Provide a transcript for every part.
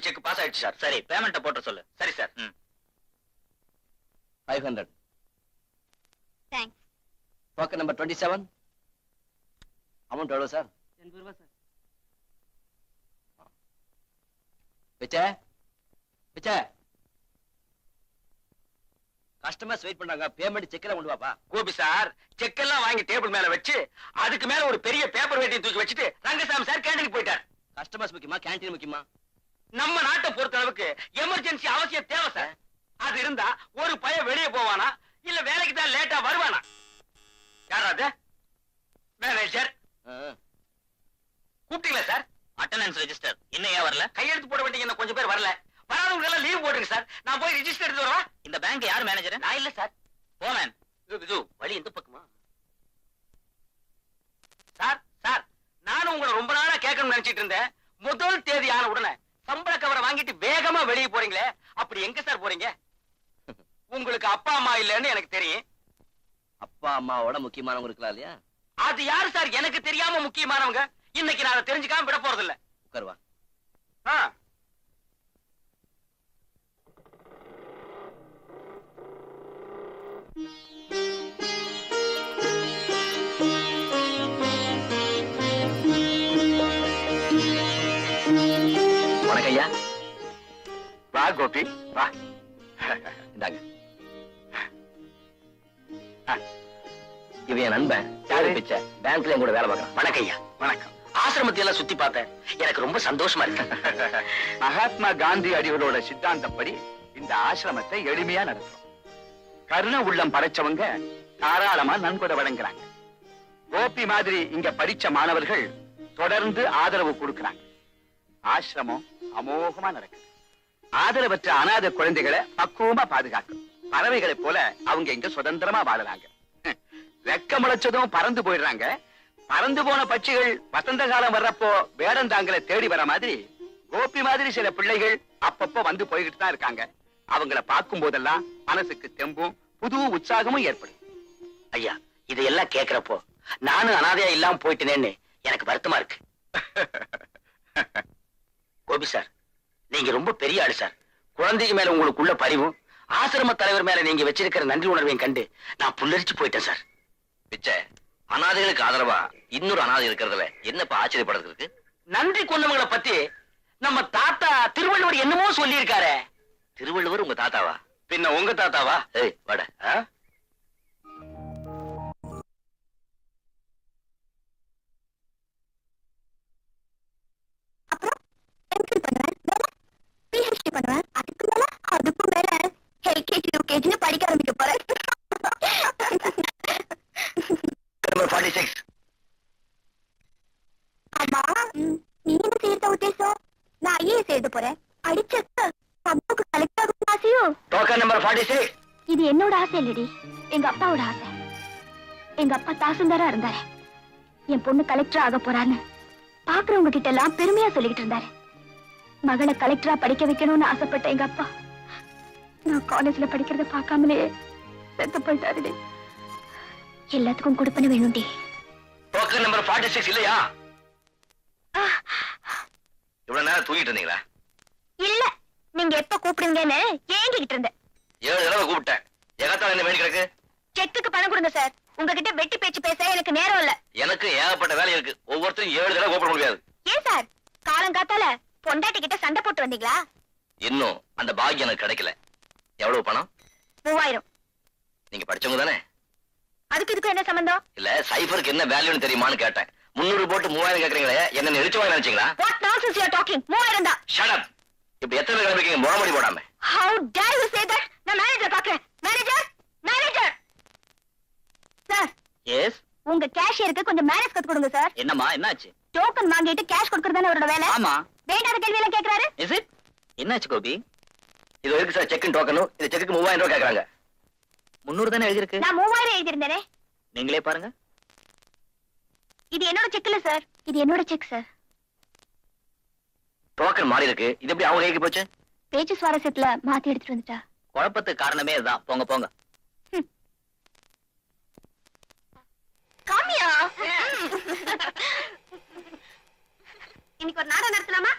Check pass ஆயிடுச்சு sir. சரி, பேமெண்ட்டை போட்டு சொல்லு. சரி sir. 500. Thanks. Token number 27. Amount எவ்வளவு சார்? 80 ரூபாய் சார். பிச்சை பிச்சை கஸ்டமர்ஸ் வெயிட் பண்றாங்க. பேமெண்ட் செக்ல கொண்டு வாப்பா. கோபி சார், செக் எல்லாம் வாங்கி டேபிள் மேல வச்சு அதுக்கு மேல ஒரு பெரிய பேப்பர் வெயிட்டையும் தூக்கி வச்சுட்டு ரங்கசாமி சார் கேண்டீனுக்கு போயிட்டார். கஸ்டமர்ஸ் முக்கியமா கேண்டீன் முக்கியமா? நம்ம நாட்டை பொறுத்த அளவுக்கு எமர்ஜென்சி அவசியம் தேவை சார். அது இருந்தா ஒரு பையன் வெளியே போவானா இல்ல வேலைக்கு தான் லேட்டா வருவானா? யாராவது மேனேஜர் கூப்பிட்டீங்களா சார்? அட்டெண்டன்ஸ் ரெஜிஸ்டர் இன்னும் ஏன் வரல? கையெழுத்து போட வேண்டிய கொஞ்சம் பேர் வரல. வராதவங்க எல்லாம் லீவ் போடுங்க சார். நான் போய் ரெஜிஸ்டர் எடுத்து வரவா? இந்த பேங்க் யார் மேனேஜர்? நான் இல்ல சார். போமேன். இது வழி எந்த பக்கமா? சார் சார், நானும் உங்களை ரொம்ப நாளா கேட்கணும்னு நினைச்சிட்டு இருந்தேன். முதல் தேதி ஆன உடனே சம்பள கவரை வாங்கிட்டு வேகமா வெளியே போறீங்களே, அப்படி எங்க சார் போறீங்க? உங்களுக்கு அப்பா அம்மா இல்லன்னு எனக்கு தெரியும். அப்பா அம்மாவோட முக்கியமானவங்க இருக்கலாம் இல்லையா? அது யாரு சார் எனக்கு தெரியாம முக்கியமானவங்க? இன்னைக்கு நான் அதை தெரிஞ்சுக்காம விட போறது இல்ல. உட்காருவா. வணக்கம் ஐயா. வா கோபி வா. இந்தாங்க. இவன் நண்பன் பிச்சை, பேங்க்ல கூட வேலை பார்க்கறான். வணக்கம் ஐயா. வணக்கம். ஆசிரமத்தை எல்லாம் சுத்தி பார்த்தேன். எனக்கு ரொம்ப சந்தோஷமா இருக்கு. மகாத்மா காந்தி அடிகளோட சித்தாந்தப்படி இந்த ஆசிரமத்தை எளிமையா நடத்துறோம். கருண உள்ளம் படைச்சவங்க தாராளமா நன்கொடை வழங்குறாங்க. கோபி மாதிரி இங்க படிச்ச மாணவர்கள் தொடர்ந்து ஆதரவு கொடுக்கறாங்க. ஆசிரமம் அமோகமா நடக்குது. ஆதரவற்ற அநாத குழந்தைகளை பக்குவமா பாதுகாக்கும். பறவைகளை போல அவங்க இங்க சுதந்திரமா வாழறாங்க. ரெக்க முளைச்சதும் பறந்து போயிடுறாங்க. பறந்து போன பட்சிகள் வசந்த காலம் வர்றப்போ வேடந்தாங்களை தேடி வர மாதிரி கோபி மாதிரி சில பிள்ளைகள் அப்பப்போ வந்து போய்கிட்டு தான் இருக்காங்க. அவங்கள பார்க்கும் போதெல்லாம் மனசுக்கு தெம்பும் புது உற்சாகமும் ஏற்படும். ஐயா இதையெல்லாம் கேக்குறப்போ நானும் அனாதையா இல்லாம போயிட்டேனேன்னு எனக்கு வருத்தமா இருக்கு. கோபி சார், நீங்க ரொம்ப பெரிய ஆளு சார். குழந்தைக்கு மேல உங்களுக்குள்ள பரிவும் ஆசிரம தலைவர் மேல நீங்க வச்சிருக்கிற நன்றி உணர்வையும் கண்டு நான் புல்லரிச்சு போயிட்டேன் சார். பிச்சை, அனாதைகளுக்கு ஆதரவா இன்னொரு அனாதை இருக்கிறதுல என்னப்பா ஆச்சரியப்படுறது இருக்கு? நன்றி கொண்டவங்களை பத்தி நம்ம தாத்தா திருவள்ளுவர் என்னமோ சொல்லி இருக்காரு. திருவள்ளுவர் உங்க தாத்தாவா? பின்ன உங்க தாத்தாவா? ஏய் வாட. படிக்க ஆரம்பிக்க போறேன். ஆமா, நீ என்ன செய்யறத உத்தேசம்? நான் ஐஏஎஸ் எழுத போறேன். அடிச்சக்க அப்பாவுக்கு கலெக்டர் ஆகணும்னு ஆசையோ? Token number 46. இது என்னோட ஆசை இல்லடி, எங்க அப்பாவோட ஆசை. எங்க அப்பா தாசில்தாரா இருந்தாரு. என் பொண்ணு கலெக்டர் ஆக போறான்னு பாக்குறவங்க கிட்ட எல்லாம் பெருமையா சொல்லிக்கிட்டு இருந்தாரு. மகளை கலெக்டரா படிக்க வைக்கணும்னு ஆசைப்பட்ட எங்க அப்பா நான் காலேஜ்ல படிக்கிறத பார்க்காமலே செத்து போயிட்டாருடி. எல்லாத்துக்கும் கொடுப்பன வேணும்டி. டோக்கன் நம்பர் 46 இல்லையா? இவ்வளவு நேரம் தூங்கிட்டு இருந்தீங்களா? இல்ல, நீங்க எப்ப கூப்பிடுங்கன்னு ஏங்கிக்கிட்டு இருந்தேன். 7 தடவை கூப்பிட்டேன். எகத்தால என்ன வேண்டி கிடக்கு? செக்குக்கு பணம் கொடுங்க சார். உங்ககிட்ட வெட்டி பேச்சு பேச எனக்கு நேரம் இல்ல. எனக்கு ஏகப்பட்ட வேலை இருக்கு. ஒவ்வொருத்தரும் 7 தடவை கூப்பிட முடியாது. ஏன் சார், காலங்காத்தால பொண்டாட்டி கிட்ட சண்டை போட்டு வந்தீங்களா? இன்னும் அந்த பாக்கியம் எனக்கு கிடைக்கல. எவ்வளவு பணம்? 3000. நீங்க படிச்சவங்க தானே? அதுக்கு இதுக்கு என்ன சம்பந்தம்? இல்ல, சைபருக்கு என்ன வேல்யூன்னு தெரியுமான்னு கேட்டேன். 300 போட்டு 3000 கேக்குறீங்களே, என்ன நெரிச்சு வாங்க நினைச்சீங்களா? What nonsense you are talking? 3000 தான். Shut up. இப்ப எத்தனை பேர் கிளம்பிக்கீங்க முகமடி போடாம? How dare you say that? நான் மேனேஜர் பாக்குறேன். Manager, manager. Sir, yes. உங்க கேஷியருக்கு கொஞ்சம் மேனேஜ் கத்து கொடுங்க சார். என்னம்மா, என்னாச்சு? டோக்கன் வாங்கிட்டு கேஷ் கொடுக்கறதானே அவரோட வேலை. ஆமா. வேண்டாத கேள்வி எல்லாம் கேக்குறாரு. Is it? என்னாச்சு கோபி? இது இருக்கு சார், செக் டோக்கனும். இந்த செக்குக்கு 3000 ரூபாய் கேக்குறாங்க. 300 தானே எழுதி இருக்கு. நான் 3000 எழுதி இருந்தேனே. நீங்களே பாருங்க. இது என்னோட செக் இல்ல சார், இது என்னோட செக் சார். டோக்கன் மாறி இருக்கு. இது எப்படி அவங்க கைக்கு போச்சு? பேச்சு சுவாரஸ்யத்துல மாத்தி எடுத்துட்டு வந்துட்டா. குழப்பத்துக்கு காரணமே இதுதான். போங்க போங்க. காமியா, இன்னைக்கு ஒரு நாடகம் நடத்தலாமா?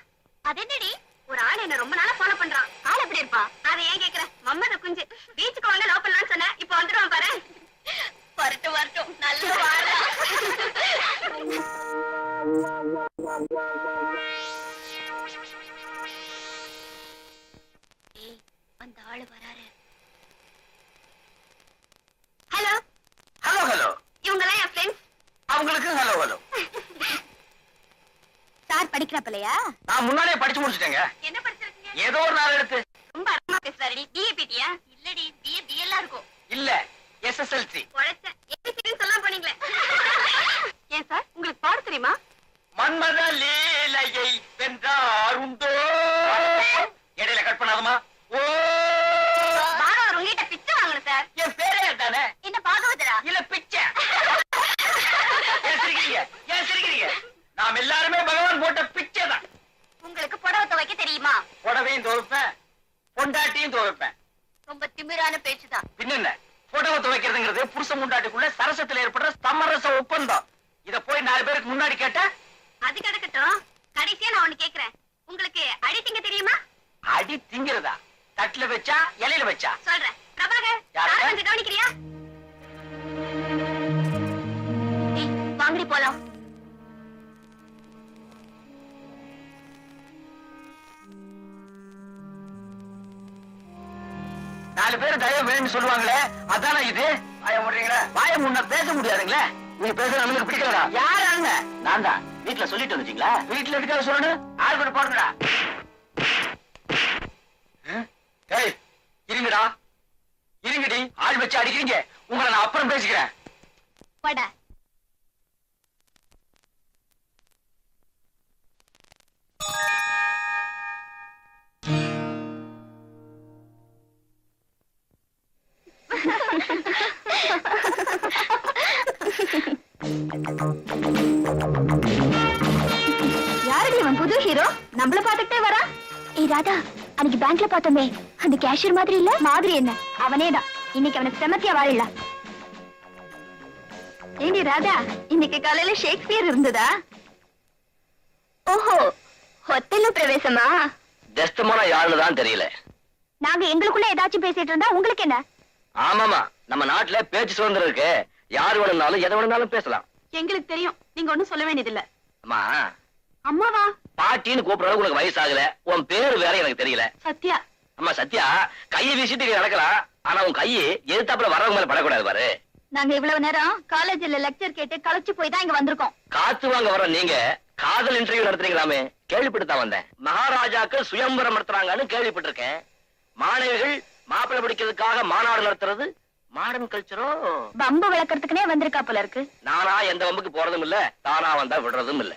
அது என்னடி, ஒரு ஆள் என்ன ரொம்ப நாளா ஃபாலோ பண்றான். ஆள் எப்படி இருப்பா? அதை ஏன் கேக்குற? மம்மத குஞ்சு. பீச்சுக்கு வாங்க லவ் பண்ணலாம்னு சொன்ன, இப்ப வந்துடுவான் பாரு. வரட்டும் வரட்டும், நல்ல வாழ. அந்த ஆளு வராரு. Hello hello hello. இவங்கெல்லாம் என் ஃப்ரெண்ட்ஸ். அவங்களுக்கு ஹலோ ஹலோ. சார் படிக்கிறப்பலையா? நான் முன்னாடியே படிச்சு முடிச்சிட்டேங்க. என்ன படிச்சிருக்கீங்க? ஏதோ ஒரு நாள் எடுத்து. ரொம்ப அருமா பேசுறாரு. டிஏபிடியா? இல்லடி, டிஎல்லாம் இருக்கும். இல்ல, எஸ்எஸ்எல்சி. உழைச்ச ஏபிசின்னு சொல்ல போனீங்களே. ஏன் சார், உங்களுக்கு பாட தெரியுமா? மன்மத லீலையை வென்றார் உண்டோ. இடையில கட் பண்ணாதமா. ஓ, பாரவர் உங்ககிட்ட பிச்சை வாங்கணும் சார். என் பேரே தானே. என்ன பாகவதரா? இல்ல, பிச்சை. ஏன் சிரிக்கிறீங்க? ஏன் சிரிக்கிறீங்க? நாம் எல்லாருமே பகவான் போட்ட பிச்சை தான். உங்களுக்கு புடவை துவைக்க தெரியுமா? புடவையும் துவைப்பேன், பொண்டாட்டியும் துவைப்பேன். ரொம்ப திமிரான பேச்சுதான். பின்ன புடவை துவைக்கிறதுங்கிறது புருஷ முண்டாட்டிக்குள்ள சரசத்துல ஏற்படுற சமரச ஒப்பந்தம். இத போய் 4 பேருக்கு முன்னாடி கேட்ட அது கிடக்கட்டும். கடைசியா நான் ஒண்ணு கேக்குறேன். உங்களுக்கு அடி திங்க தெரியுமா? அடி திங்கிறதா? தட்டுல வச்சா இலையில வச்சா? சொல்றேன். பிரபாகர், யாரு? கொஞ்சம் கவனிக்கிறியா? வாங்கடி போலாம். நாலு பேர் தயவு வேணும்னு சொல்லுவாங்களே, அதானே இது? வாய மூடுறீங்களா? வாய முன்ன பேச முடியாதுங்களே. நீ பேசுறது நமக்கு பிடிக்கலடா. யார் அண்ணன்? நான் தான். வீட்டுல சொல்லிட்டு வந்துட்டீங்களா? வீட்டுல இருக்காது சொல்லணும். ஆள் கூட போடுங்கடா. ஏய், இருங்கடா, இருங்கடி. ஆள் வச்சு அடிக்கிறீங்க. உங்களை நான் அப்புறம் பேசிக்கிறேன். போடா. நம்மள பாத்துக்கிட்டே வரா. ஏய் ராதா, அன்னைக்கு பேங்க்ல பார்த்தோமே, அந்த கேஷியர் மாதிரி இல்ல? மாதிரி என்ன, அவனேதான். இன்னைக்கு அவனுக்கு செமத்தியா வாழல. ஏண்டி ராதா, இன்னைக்கு காலையில ஷேக்ஸ்பியர் இருந்ததா? ஓஹோ, ஹோட்டல்ல பிரவேசமா? டெஸ்டமான யாருன்னு தான் தெரியல. நாங்க எங்களுக்குள்ள ஏதாச்சும் பேசிட்டு இருந்தா உங்களுக்கு என்ன? ஆமாமா, நம்ம நாட்டுல பேச்சு சுதந்திரம் இருக்கு. யாரு வேணும்னாலும் எதை வேணும்னாலும் பேசலாம். எங்களுக்கு தெரியும், நீங்க ஒண்ணும் சொல்ல வேண்டியதில்ல. அம்மா, அம்மாவா? பாட்டின்னு கூப்பிடுறது உனக்கு வயசாகல. உன் பேரு வேற எனக்கு தெரியல. சத்யா. அம்மா சத்யா, கையை வீசிட்டு நீ நடக்கலாம். ஆனா உன் கையை எதிர்த்தாப்புல வரவங்க மேல படக்கூடாது பாரு. நாங்க இவ்வளவு நேரம் காலேஜ்ல லெக்சர் கேட்டு களைச்சு போய் தான் இங்க வந்திருக்கோம். காத்து வாங்க வர நீங்க காதல் இன்டர்வியூ நடத்துறீங்களாமே, கேள்விப்பட்டு தான் வந்தேன். மகாராஜாக்கள் சுயம்பரம் நடத்துறாங்கன்னு கேள்விப்பட்டிருக்கேன். மாணவிகள் மாப்பிள்ளை பிடிக்கிறதுக்காக மாநாடு நடத்துறது மாடர்ன் கல்ச்சரோ? பம்பு விளக்கறதுக்குனே வந்திருக்கா போல இருக்கு. நானா எந்த வம்புக்கு போறதும் இல்ல, தானா வந்தா விடுறதும் இல்ல.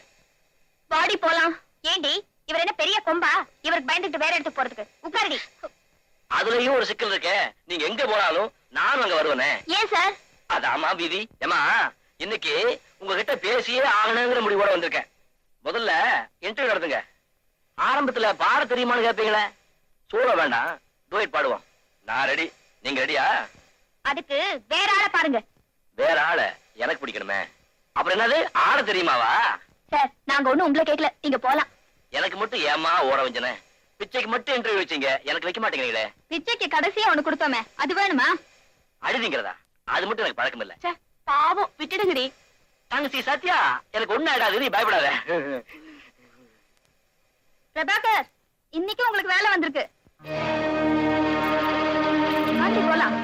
வாடி போலாம். ஏண்டி, இவர் என்ன பெரிய கொம்பா? இவருக்கு பயந்துட்டு வேற இடத்துக்கு போறதுக்கு? உட்காருடி. அதுலயும் ஒரு சிக்கல் இருக்கே. நீங்க எங்க போனாலும் நானும் அங்க வருவேனே. ஏன் சார்? அதாமா விதி. ஏமா, இன்னைக்கு உங்ககிட்ட பேசியே ஆகணுங்கிற முடிவோட வந்திருக்கேன். முதல்ல இன்டர்வியூ நடத்துங்க. ஆரம்பத்துல பாட தெரியுமான்னு கேட்பீங்களே, சூழ வேண்டாம், டூயட் பாடுவோம். நான் ரெடி, நீங்க ரெடியா? அதுக்கு வேற ஆளை பாருங்க. வேற ஆள எனக்கு பிடிக்கணுமே. அப்புறம் என்னது, ஆட தெரியுமாவா? சார், நாங்க ஒண்ணும் உங்களை கேட்கல, நீங்க போலாம். எனக்கு மட்டும் ஏமா ஓர வஞ்சன? பிச்சைக்கு மட்டும் இன்டர்வியூ வச்சீங்க, எனக்கு வைக்க மாட்டேங்கிறீங்களே. பிச்சைக்கு கடைசியா ஒண்ணு கொடுத்தோமே, அது வேணுமா? அழுதிங்கிறதா? அது மட்டும் எனக்கு பழக்கம் இல்ல. பாவம், விட்டுடுங்கடி. தங்கச்சி சத்யா, எனக்கு ஒண்ணு ஆயிடாது, நீ பயப்படாத. பிரபாகர், இன்னைக்கு உங்களுக்கு வேலை வந்திருக்கு. வாங்க போலாம்.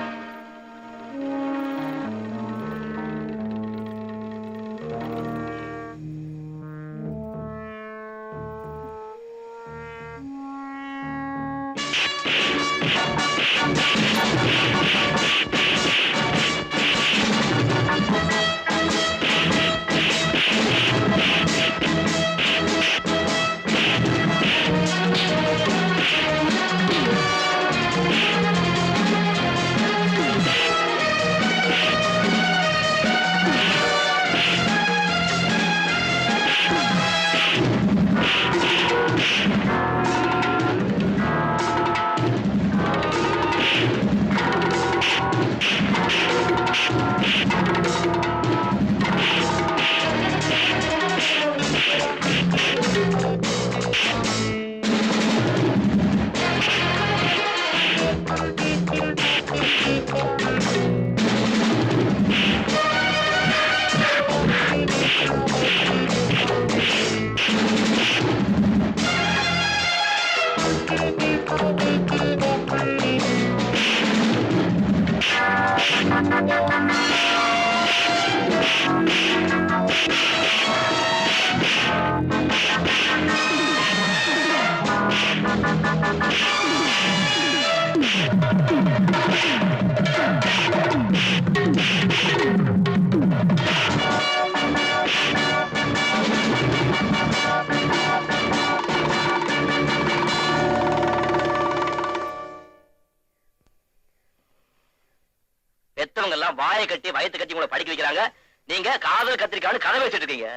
பெத்தவங்க எல்லாம் வாயை கட்டி வயத்து கட்டி உங்களை படிக்க வைக்கிறாங்க. நீங்க காதல் கத்திரிக்கான்னு கதை வச்சுட்டு இருக்கீங்க.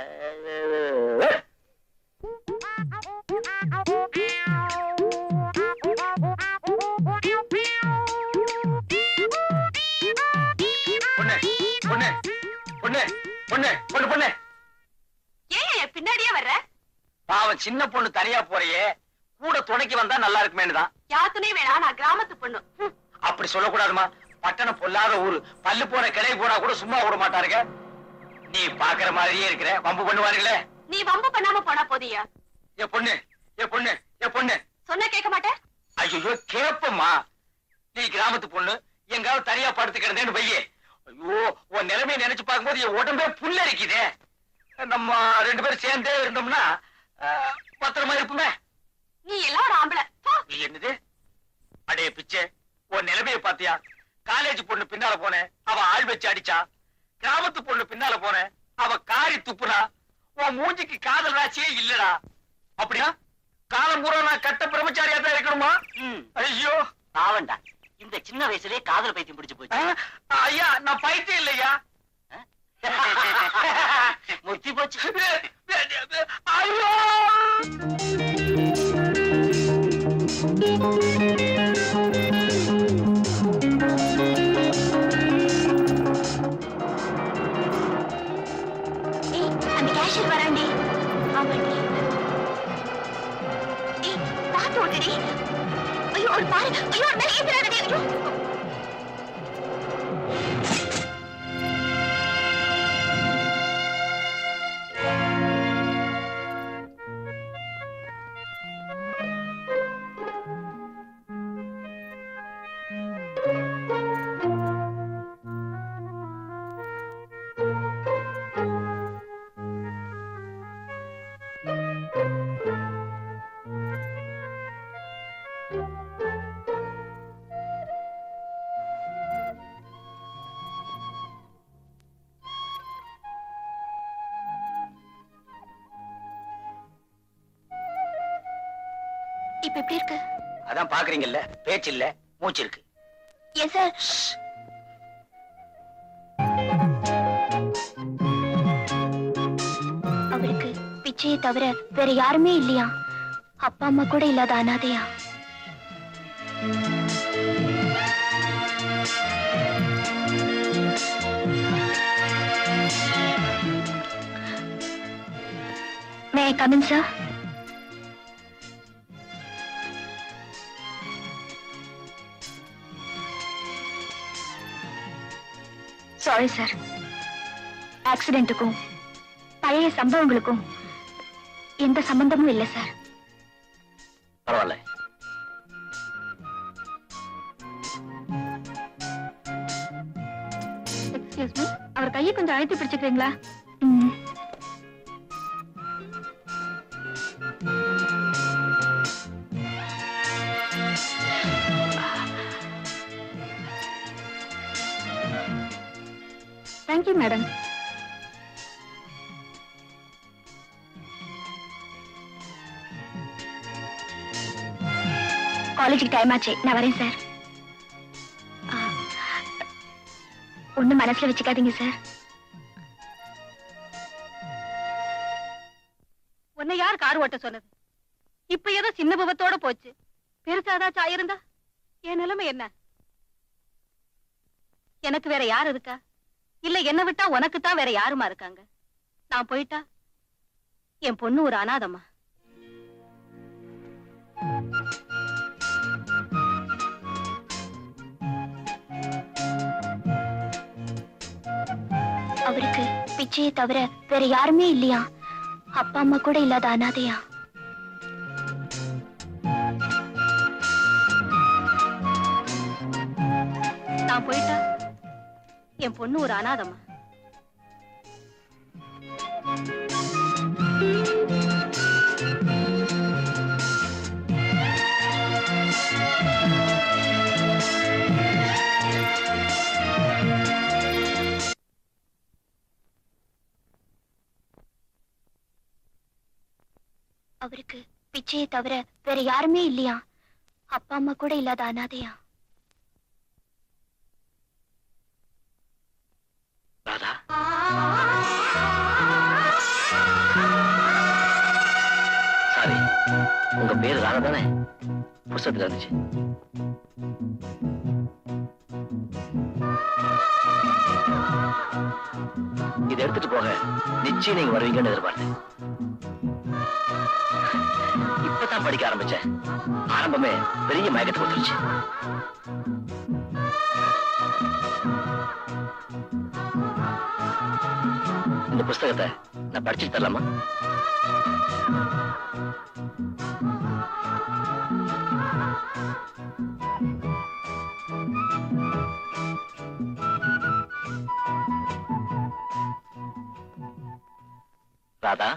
பின்னாடியே வர்ற? பாவம் சின்ன பொண்ணு தனியா போறியே, கூட துணைக்கு வந்தா நல்லா இருக்குமேனுதான். யாத்துனே வேணா, நான் கிராமத்து பொண்ணு. அப்படி சொல்லக்கூடாதுமா. பட்டணம் பொல்லாத ஊரு, பல்லு போன கிளை போனா கூட சும்மா விட மாட்டாருங்க. நீ பாக்குற மாதிரியே இருக்கிற, வம்பு பண்ணுவாருங்களே. நீ வம்பு பண்ணாம போனா போதியா? என் பொண்ணு, என் பொண்ணு, என் பொண்ணு சொன்ன கேட்க மாட்டேன். ஐயோ கேப்பம்மா, நீ கிராமத்து பொண்ணு, எங்காவது தனியா படுத்து கிடந்தேன்னு வையே. ஐயோ, உன் நிலைமையை நினைச்சு பார்க்கும்போது என் உடம்பே புல்லரிக்குதே. நம்ம ரெண்டு பேரும் சேர்ந்தே இருந்தோம்னா பத்திரமா இருப்புமே. நீ எல்லாம் ஒரு ஆம்பளை. என்னது அடே பிச்சை, உன் நிலைமையை பாத்தியா? காலேஜ் பொண்ணு பின்னால போனேன், அவ ஆள் வச்சு அடிச்சா. கிராமத்து பொண்ணு பின்னால போனேன், அவ காரி துப்புனா. உன் மூஞ்சிக்கு காதல் ராசியே இல்லடா. அப்படியா? காலம் பூரா நான் கட்ட பிரம்மச்சாரியா தான் இருக்கணுமா? ஐயோ பாவண்டா, இந்த சின்ன வயசுலயே காதல் பைத்தியம் பிடிச்சு போச்சு. ஐயா, நான் பைத்தியம் இல்லையா, முத்தி போச்சு. ஐயோ ஏத்துறாதடி. ஐயோ அவள் பாரு. ஐயோ அவள் மேல ஏத்துறாதடி. ஐயோ இப்ப எப்படி இருக்கு? அதான் பாக்குறீங்கல்ல, பேச்சு இல்ல, மூச்சு இருக்கு. Yes sir. அவருக்கு பிச்சையை தவிர வேற யாருமே இல்லையா? அப்பா அம்மா கூட இல்லாத அனாதையா? May I come in, sir? Sorry sir. ஆக்சிடென்ட்டுக்கும் பழைய சம்பவங்களுக்கும் எந்த சம்பந்தமும் இல்லை சார். பரவாயில்ல. எக்ஸ்கியூஸ் மீ, அவர் கையை கொஞ்சம் அழைத்து பிடிச்சுக்கிறீங்களா? Thank you madam. காலேஜுக்கு டைம் ஆச்சு, நான் வரேன் சார். ஒண்ணும் மனசுல வச்சுக்காதீங்க சார். உன்னை யார் கார் ஓட்ட சொன்னது? இப்ப ஏதோ சின்ன விபத்தோட போச்சு. பெருசாதாச்சும் ஆயிருந்தா என் நிலைமை என்ன? எனக்கு வேற யார் இருக்கா? இல்ல என்ன விட்டா உனக்கு தான் வேற யாருமா இருக்காங்க? நான் போயிட்டா என் பொண்ணு ஒரு அனாதமா. அவருக்கு பிச்சையை தவிர வேற யாருமே இல்லையா? அப்பா அம்மா கூட இல்லாத அனாதையா? நான் போயிட்டா என் பொண்ணு ஒரு அனாதமா. அவருக்கு பிச்சையை தவிர வேற யாருமே இல்லையா? அப்பா அம்மா கூட இல்லாத அனாதையா? ராதா, சாரி, உங்க பேரு ராதா தானே? புஸ்தகத்துல இருந்துச்சு. இதை எடுத்துட்டு போக நிச்சயம் நீங்க வருவீங்கன்னு எதிர்பார்த்தேன். இப்பதான் படிக்க ஆரம்பிச்சேன். ஆரம்பமே பெரிய மயக்கத்தை கொடுத்துருச்சு. இந்த புஸ்தகத்தை நான் படிச்சுட்டு தரலாமா? ராதா,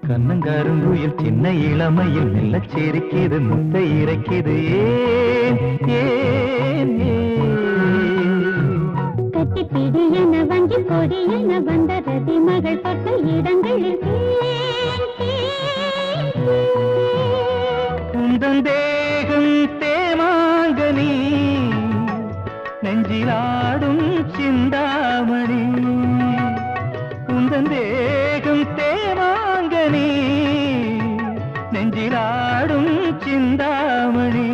கண்ணங்கருங்குயில் சின்ன இளமையில் மெல்ல சிரிக்கிது முத்தை இறைக்கிது ஏன் ஏன் கட்டிப்பிடி என வஞ்சி கொடி என வந்த ரதி மகள் தொட்ட இடங்களில் குந்தன் தேகம் தேமாங்கனி நெஞ்சிலாடும் சிந்தாமணி குந்தன் தேகம் தேமாங்கனி நெஞ்சிலாடும் சிந்தாமணி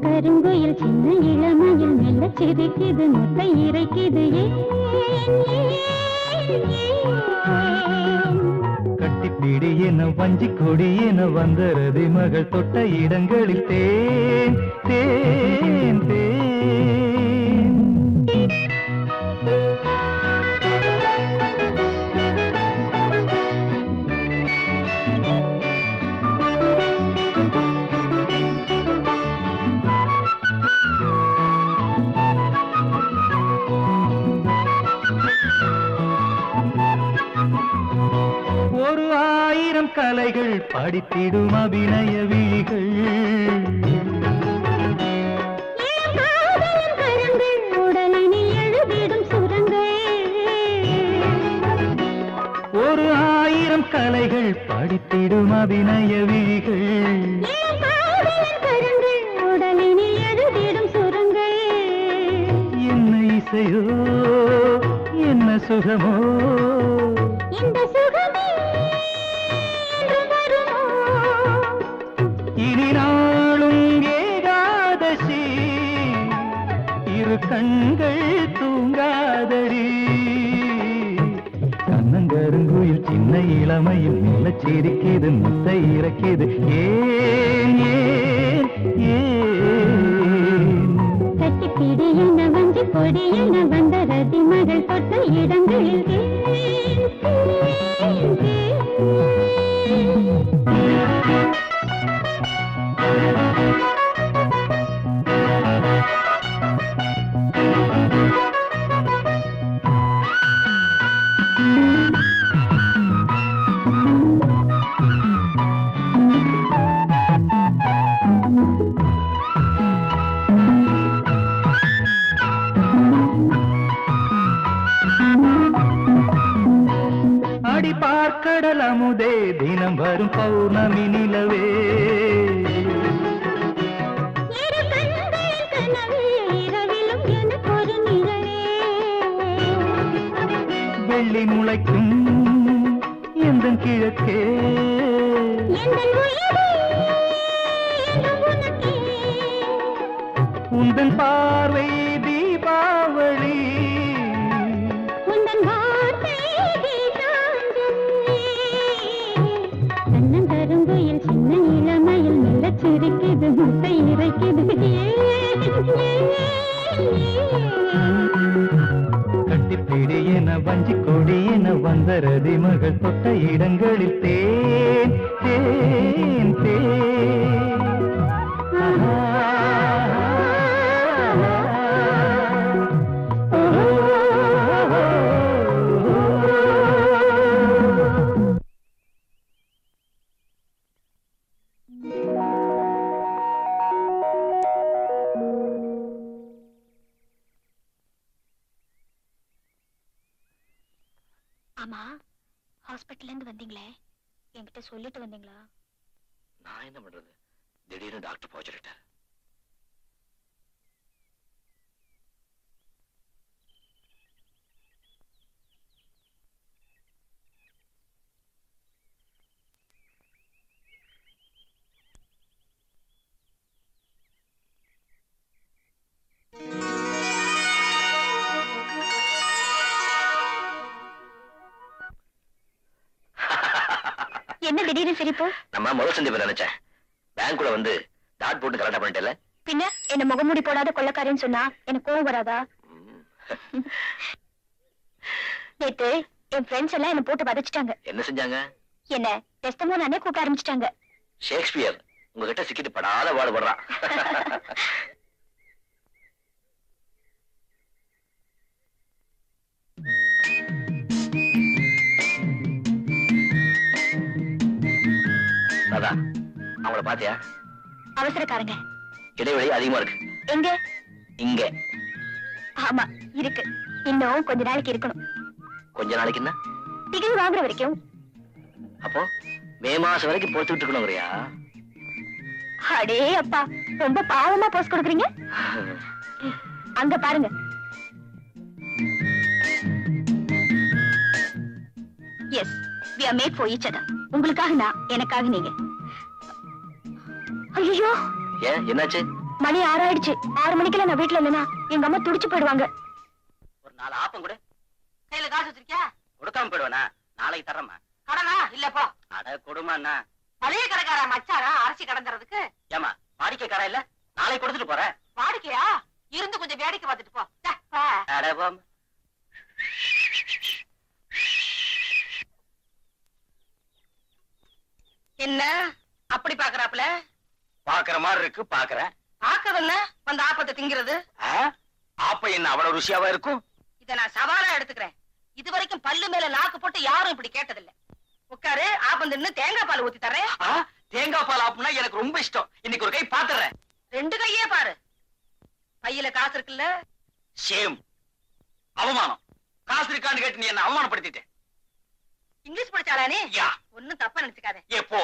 கருங்குயில் சின்ன இளமையில் மெல்ல சிரிக்கிது முத்தை இறைக்கிது கட்டிப்பிடி என வஞ்சி கொடி என வந்த ரதி மகள் தொட்ட இடங்களில் தேன் தேன் தேன் ஒரு ஆயிரம் கலைகள் படித்திடும் அபிநய விழிகள் உடலினில் எழுதிடும் சுரங்கள் ஒரு ஆயிரம் கலைகள் படித்திடும் அபிநய விழிகள் உடலினில் எழுதிடும் சுரங்கள் என்ன இசையோ என்ன சுகமோ இந்த சுகமே இனி நாளும் ஏகாதசி இரு கண்கள் தூங்காதடி கண்ணங்கருங்குயில் சின்ன இளமையில் மெல்ல சிரிக்கிது முத்தை இறக்கிது ஏன் ஏன் ஏன் கட்டிப்பிடி என வஞ்சி கொடி என வந்த ரதி மகள் தொட்ட இடங்களில் அடி பார்க்கடல் அமுதே தினம் வரும் பௌர்ணமி நிலவே வெள்ளி முளைக்கும் எந்தன் கிழக்கே உந்தன் பார்வை தீபாவளி கருங்குயில் சின்ன இளமையில் மெல்ல சிரிக்கிது முட்டை இறைக்கிது கட்டிப்பிடி என வஞ்சி கொடி என வந்த ரதி மகள் தொட்ட இடங்களில் தேன் தேன் தேன் ஆமா, ஹாஸ்பிட்டல்ல இருந்து வந்தீங்களே, என்கிட்ட சொல்லிட்டு வந்தீங்களா? நான் என்ன பண்றது, திடீர்னு டாக்டர் போக சொல்லிட்டார். என்ன திடீர்னு சிரிப்பு? நம்ம முதல் சந்திப்பு நினைச்சேன். பேங்க்குள்ள வந்து டாட் போட்டு கரெக்டா பண்ணிட்டல. பின்ன என்ன முகமூடி போடாத கொள்ளக்காரின்னு சொன்னா எனக்கு கோவம் வராதா? நேத்து என் ஃப்ரெண்ட்ஸ் எல்லாம் என்ன போட்டு வதச்சிட்டாங்க. என்ன செஞ்சாங்க? என்ன டெஸ்டமோனானே கூப்பிட ஆரம்பிச்சிட்டாங்க. ஷேக்ஸ்பியர் உங்ககிட்ட சிக்கிட்டு படாத பாடுபடுறான். ராதா, அவங்கள பாத்தியா? அவசரக்காரங்க. இடைவெளி அதிகமா இருக்கு. எங்க? இங்க. ஆமா இருக்கு. இன்னும் கொஞ்ச நாளைக்கு இருக்கணும். கொஞ்ச நாளைக்கு என்ன? டிகிரி வாங்குற வரைக்கும். அப்போ மே மாசம் வரைக்கும் பொறுத்துக்கிட்டு இருக்கணுங்கிறியா? அடே அப்பா, ரொம்ப பாவமா போஸ் கொடுக்குறீங்க. அங்க பாருங்க. Yes, we are made for each other. உங்களுக்காக நான், எனக்காக நீங்க. ஐயோ, ஏன் என்னாச்சு? மணி 6 ஆயிடுச்சு. 6 மணிக்கெல்லாம் நான் வீட்டுல இல்லைன்னா எங்க அம்மா துடிச்சு போயிடுவாங்க. ஒரு 4 ஆப்பம் கூட கையில காசு வச்சிருக்கியா? கொடுக்காம போயிடுவேனா? நாளைக்கு தர்றமா. கடனா இல்லப்பா. அட கொடுமாண்ணா. பழைய கடைக்கார மச்சாரா அரிசி கடந்துறதுக்கு. ஏமா வாடிக்கைக்காரன் இல்ல? நாளைக்கு கொடுத்துட்டு போறேன். வாடிக்கையா? இருந்து கொஞ்சம் வேடிக்கை பார்த்துட்டு போ. அட போம். என்ன அப்படி பாக்குறாப்ல? பாக்குற மாதிரி இருக்கு, பாக்குறேன். பாக்குறது என்ன, வந்து ஆப்பத்தை திங்கிறது. ஆப்ப என்ன அவ்வளவு ருசியாவா இருக்கும்? இத நான் சவாலா எடுத்துக்கிறேன். இது வரைக்கும் பல்லு மேல நாக்கு போட்டு யாரும் இப்படி கேட்டதில்லை. உட்காரு, ஆப்பம் தின்னு தேங்காய் பால் ஊத்தி தரேன். தேங்காய் பால் ஆப்புனா எனக்கு ரொம்ப இஷ்டம். இன்னைக்கு ஒரு கை பாத்துறேன். 2 கையே பாரு. பையில காசு இருக்குல்ல? சேம். அவமானம். காசு இருக்கான்னு கேட்டு நீ என்ன அவமானப்படுத்திட்டேன். இங்கிலீஷ் படிச்சாளா நீ? யா. ஒண்ணும் தப்பா நினைச்சுக்காத. எப்போ?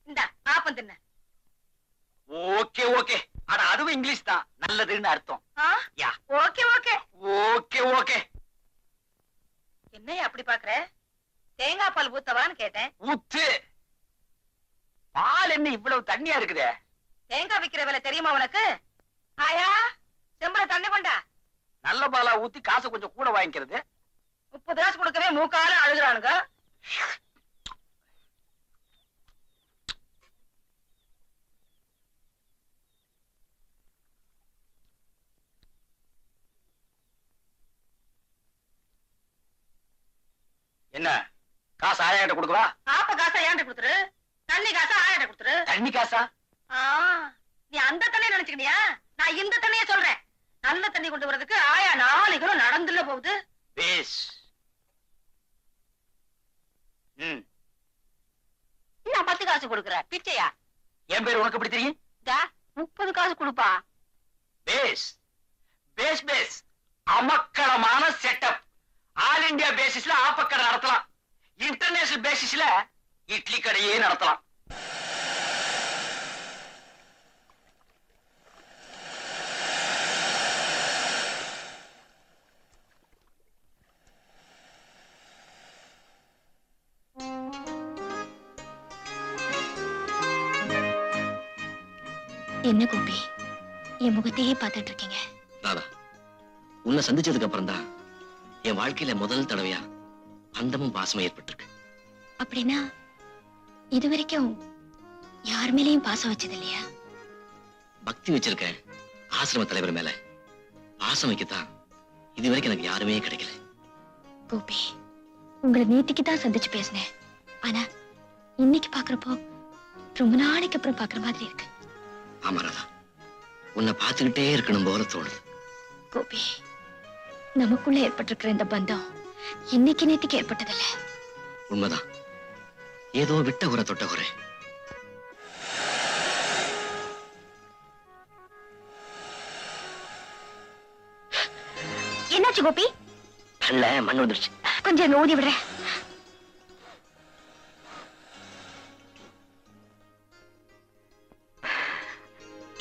இந்த ஆப்பம் தின்ன. Okay okay. அட அதுவும் இங்கிலீஷ் தான். நல்லதுன்னு அர்த்தம். Yeah. Okay okay. Okay okay. என்னைய அப்படி பாக்குற? தேங்காய் பால் ஊத்தவான்னு கேட்டேன். ஊத்து. பால் என்ன இவ்வளவு தண்ணியா இருக்குதே? தேங்காய் விக்கிற விலை தெரியுமா உனக்கு? ஆயா, செம்பல தண்ணி கொண்டா. நல்ல பாலா ஊத்தி காசு கொஞ்சம் கூட வாங்கிக்கிறது. 30 காசு கொடுக்கவே மூக்கால அழுகுறானுங்க. என்ன காசு ஆயாட்ட கொடுக்கவா? ஆப்ப காசா ஏன்ட்ட கொடுத்துரு, தண்ணி காசா ஆயாட்ட கொடுத்துரு. தண்ணி காசா? நீ அந்த தண்ணியை நினைச்சுக்கினியா? நான் இந்த தண்ணியை சொல்றேன். நல்ல தண்ணி கொண்டு வரதுக்கு ஆயா 4 கிலோ நடந்துல போகுது. பேஸ். நான் 10 காசு கொடுக்குறேன். பிச்சையா? என் பேர் உனக்கு எப்படி தெரியும்? 30 காசு கொடுப்பா. பேஸ் பேஸ் பேஸ். அமக்களமான செட்டப். ஆல் இந்தியா பேசிஸ்ல ஆப்பக்கடை நடத்தலாம். இன்டர்நேஷனல் பேசிஸ்ல இட்லி கடையே நடத்தலாம். என்ன கோபி, என் முகத்தையே பார்த்துட்டு இருக்கீங்க? ராதா, உன்னை சந்திச்சதுக்கு அப்புறம் தான் என் வாழ்க்கையில முதல் தடவையா அந்தமும் பாசமும் ஏற்பட்டிருக்கு. அப்படின்னா இதுவரைக்கும் யார் மேலேயும் பாசம் வச்சது இல்லையா? பக்தி வச்சிருக்க ஆசிரம தலைவர் மேல பாசம் வைக்கத்தான் இதுவரைக்கும் எனக்கு யாருமே கிடைக்கல. கோபி, உங்களை நேத்திக்கு தான் சந்திச்சு பேசினேன். ஆனா இன்னைக்கு பாக்குறப்போ ரொம்ப நாளைக்கு அப்புறம் பாக்குற மாதிரி இருக்கு. ஆமா ராதா, உன்னை பார்த்துக்கிட்டே இருக்கணும் போல தோணுது. கோபி, நமக்குள்ள ஏற்பட்டிருக்கிற இந்த பந்தம் இன்னைக்கு நேத்திக்கு ஏற்பட்டதில்ல. உண்மைதான். ஏதோ விட்ட குறை தொட்ட குறை. என்னாச்சு கோபி? கண்ல மண் வந்துருச்சு. கொஞ்சம் ஊதி விடுறேன்.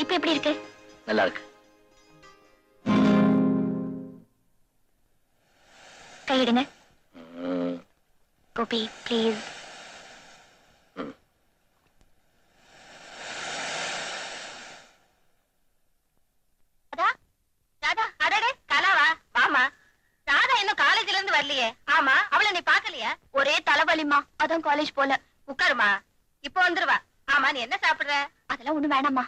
இப்ப எப்படி இருக்கு? நல்லா இருக்கு. கையிடுங்க. கோபி ப்ளீஸ். வரலையே? ஆமா, அவளை நீ பாக்கலையா? ஒரே தலைவலிமா, அதான் காலேஜ் போல. உட்காருமா, இப்ப வந்துருவா. ஆமா, நீ என்ன சாப்பிடுற? அதெல்லாம் ஒண்ணு வேணாமா.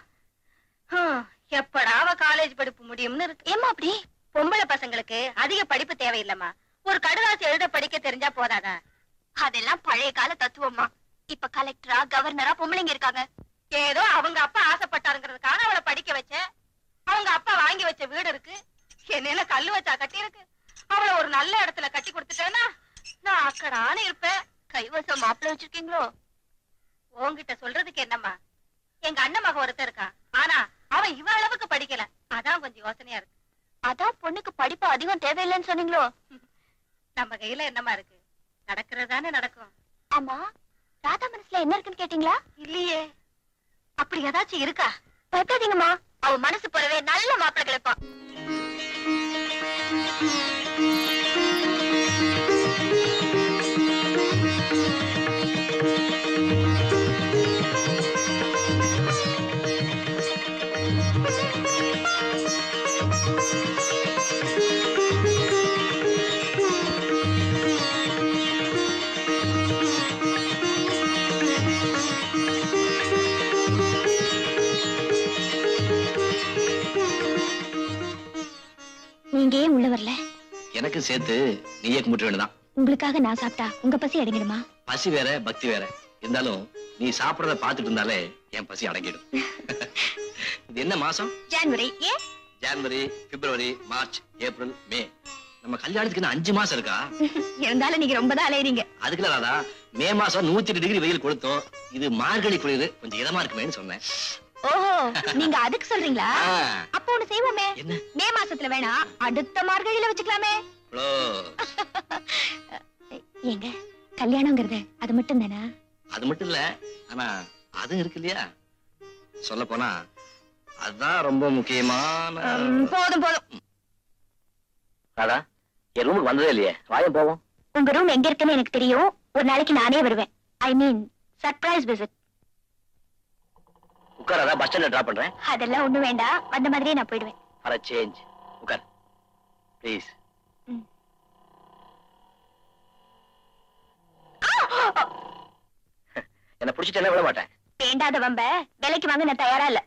எப்படா அவ காலேஜ் படிப்பு முடியும்னு இருக்கு. ஏமா அப்படி? பொம்பளை பசங்களுக்கு அதிக படிப்பு தேவையில்லம்மா. ஒரு கடுதாசி எழுத படிக்க தெரிஞ்சா போதாதா? அதெல்லாம் பழைய கால தத்துவமா. இப்ப கலெக்டரா கவர்னரா பொம்பளைங்க இருக்காங்க. ஏதோ அவங்க அப்பா ஆசைப்பட்டாருங்கிறதுக்காக அவளை படிக்க வச்ச. அவங்க அப்பா வாங்கி வச்ச வீடு இருக்கு, என்ன கல்லு வச்சா கட்டி இருக்கு. அவளை ஒரு நல்ல இடத்துல கட்டி கொடுத்துட்டேன்னா நான் அக்கடான்னு இருப்பேன். கைவசம் மாப்பிள்ள வச்சிருக்கீங்களோ? உன்கிட்ட சொல்றதுக்கு என்னம்மா, எங்க அண்ணன் மகன் ஒருத்தர் இருக்கான். ஆனா அவன் இவ அளவுக்கு படிக்கல. அதான் கொஞ்சம் யோசனையா இருக்கு. அதான் பொண்ணுக்கு படிப்பு அதிகம் தேவையில்லைன்னு சொன்னீங்களோ? நம்ம கையில என்னமா இருக்கு, நடக்கிறதானே நடக்கும். ஆமா, ராதா மனசுல என்ன இருக்குன்னு கேட்டீங்களா? இல்லையே. அப்படி ஏதாச்சும் இருக்கா? பயப்படாதீங்கம்மா, அவ மனசு போறவே நல்ல மாப்பிள்ள கிடைப்பான். நீங்க ஏன் உள்ள வரல? எனக்கு சேர்த்து நீயே கும்பிட்டு வேண்டியதான். உங்களுக்காக நான் சாப்பிட்டா உங்க பசி அடங்கிடுமா? பசி வேற பக்தி வேற இருந்தாலும் நீ சாப்பிடறத பாத்துட்டு இருந்தாலே என் பசி அடங்கிடும். இது என்ன மாசம்? ஜனவரி. ஏன்? ஜனவரி, பிப்ரவரி, மார்ச், ஏப்ரல், மே. நம்ம கல்யாணத்துக்கு இன்னும் 5 மாசம் இருக்கா? இருந்தாலும் நீங்க ரொம்ப தான் அலையறீங்க. அதுக்குள்ள ராதா, மே மாசம் 108 டிகிரி வெயில் கொடுத்தோம். இது மார்கழி குளிர், கொஞ்சம் இதமா இருக்குமேன்னு சொன்னேன். ஓஹோ, நீங்க அதுக்கு சொல்றீங்களா? ஆ. அப்ப ஒண்ணு செய்வோமே. என்ன? மே மாசத்துல வேணா, அடுத்த மார்கழியில வச்சுக்கலாமே. ஏங்க, கல்யாணங்கிறது அது மட்டும் தானா? அது மட்டும் இல்ல, ஆனா அது இருக்கு இல்லையா? சொல்ல போனா அதுதான் ரொம்ப முக்கியமான. போதும் போதும். ராதா, என் ரூமுக்கு வந்ததே இல்லையே, வாயம் போவோம். உங்க ரூம் எங்க இருக்குன்னு எனக்கு தெரியும். ஒரு நாளைக்கு நானே வருவேன். ஐ மீன் சர்ப்ரைஸ் விசிட். உட்காராதா, பஸ் ஸ்டாண்ட்ல டிராப் பண்றேன். அதெல்லாம் ஒண்ணு வேண்டாம், வந்த மாதிரியே நான் போயிடுவேன். For a change. உட்கார் ப்ளீஸ். என்ன பிடிச்சிட்டு விட மாட்டேன். வேண்டாத வம்ப விலைக்கு வாங்க நான் தயாரா இல்ல.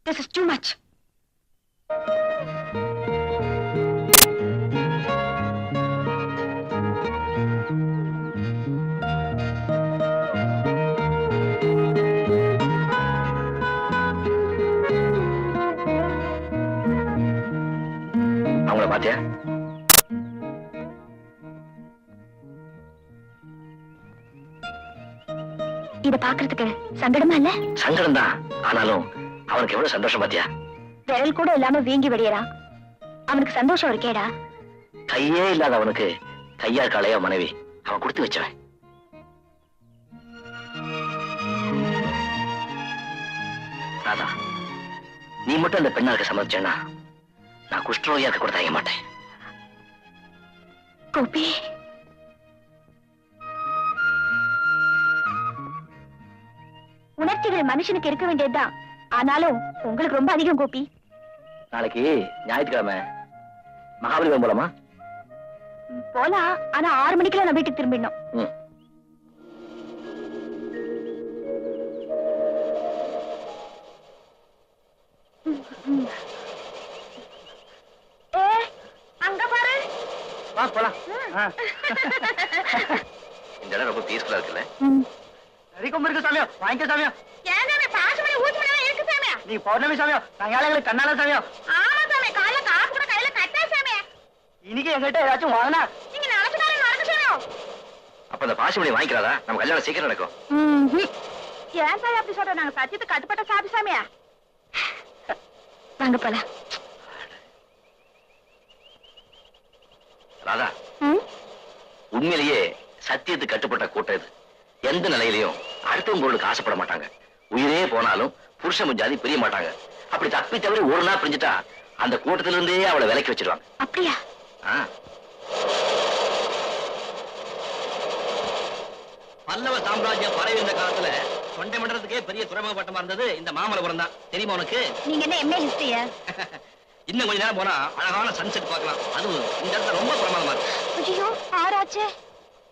This is too much. அவங்கள பாத்தியா? இத பாக்குறதுக்கு சங்கடமா இல்ல? சங்கடம் தான், ஆனாலும் அவனுக்கு எவ்வளவு சந்தோஷம் பாத்தியா? விரல் கூட இல்லாம வீங்கி விடியறான். அவனுக்கு சந்தோஷம் இருக்கேடா. கையே இல்லாத அவனுக்கு கையா காளையா மனைவி அவன் கொடுத்து வச்சவன். ராதா, நீ மட்டும் அந்த பெண்ணாருக்கு சம்மதிச்சேன்னா நான் குஷ்டரோகியா இருக்க கூட தயங்க மாட்டேன். கோபி, உணர்ச்சிகள் மனுஷனுக்கு இருக்க வேண்டியதுதான். ஆனாலும் உங்களுக்கு ரொம்ப அதிகம் கோபி. நாளைக்கு ஞாயிற்றுக்கிழமை மகாபலிபுரம் போலாமா? போலாம், ஆனா 6 மணிக்கெல்லாம் நான் வீட்டுக்கு திரும்பிடணும். அங்க பாரு. வா போலாம். இந்த இடம் ரொம்ப பீஸ்ஃபுல்லா இருக்குல்ல? சரி கொம்பு இருக்கு சாமியோ, வாங்கிக்க சாமியோ. ஏங்க பாசுமணி ஊசுமணி இருக்கு சாமியா? நீ பௌர்ணமி சாமியோ, நான் ஏழைகளுக்கு கண்ணால சாமியோ. ஆமா சாமி, காலைல காசு கூட கையில கட்டா சாமி. இன்னைக்கு எங்கிட்ட ஏதாச்சும் வாங்கினா நீங்க நாளைக்கு நாளைக்கு நடக்க சாமியோ. அப்ப அந்த பாசிமணி வாங்கிக்கிறாதா? நம்ம கல்யாணம் சீக்கிரம் நடக்கும். ஏன் சாமி அப்படி சொல்ற? நாங்க சத்தியத்துக்கு கட்டுப்பட்ட சாமி சாமியா. வாங்க போலாம். ராதா, உண்மையிலேயே சத்தியத்துக்கு கட்டுப்பட்ட கூட்டம் இது. எந்த நிலையிலையும் அடுத்தவங்க பொருளுக்கு ஆசைப்பட மாட்டாங்க. உயிரே போனாலும் புருஷன் ஜாதி பிரிய மாட்டாங்க. அப்படி தப்பி தவறி ஒரு நாள் பிரிஞ்சுட்டா அந்த கூட்டத்தில இருந்தே அவளை விலைக்கு வச்சிருவாங்க. அப்படியா? பல்லவ சாம்ராஜ்யம் பரவி இருந்த காலத்துல தொண்டை மண்டலத்துக்கே பெரிய துறைமுக பட்டமா இருந்தது இந்த மாமல்லபுரம் தான். தெரியுமா உனக்கு? நீங்க என்ன எம்ஏ ஹிஸ்டரியா? இன்னும் கொஞ்ச நேரம் போனா அழகான சன்செட் பார்க்கலாம். அதுவும் இந்த இடத்துல ரொம்ப பிரமாதமா இருக்கு. ஐயோ, ஆராச்சே.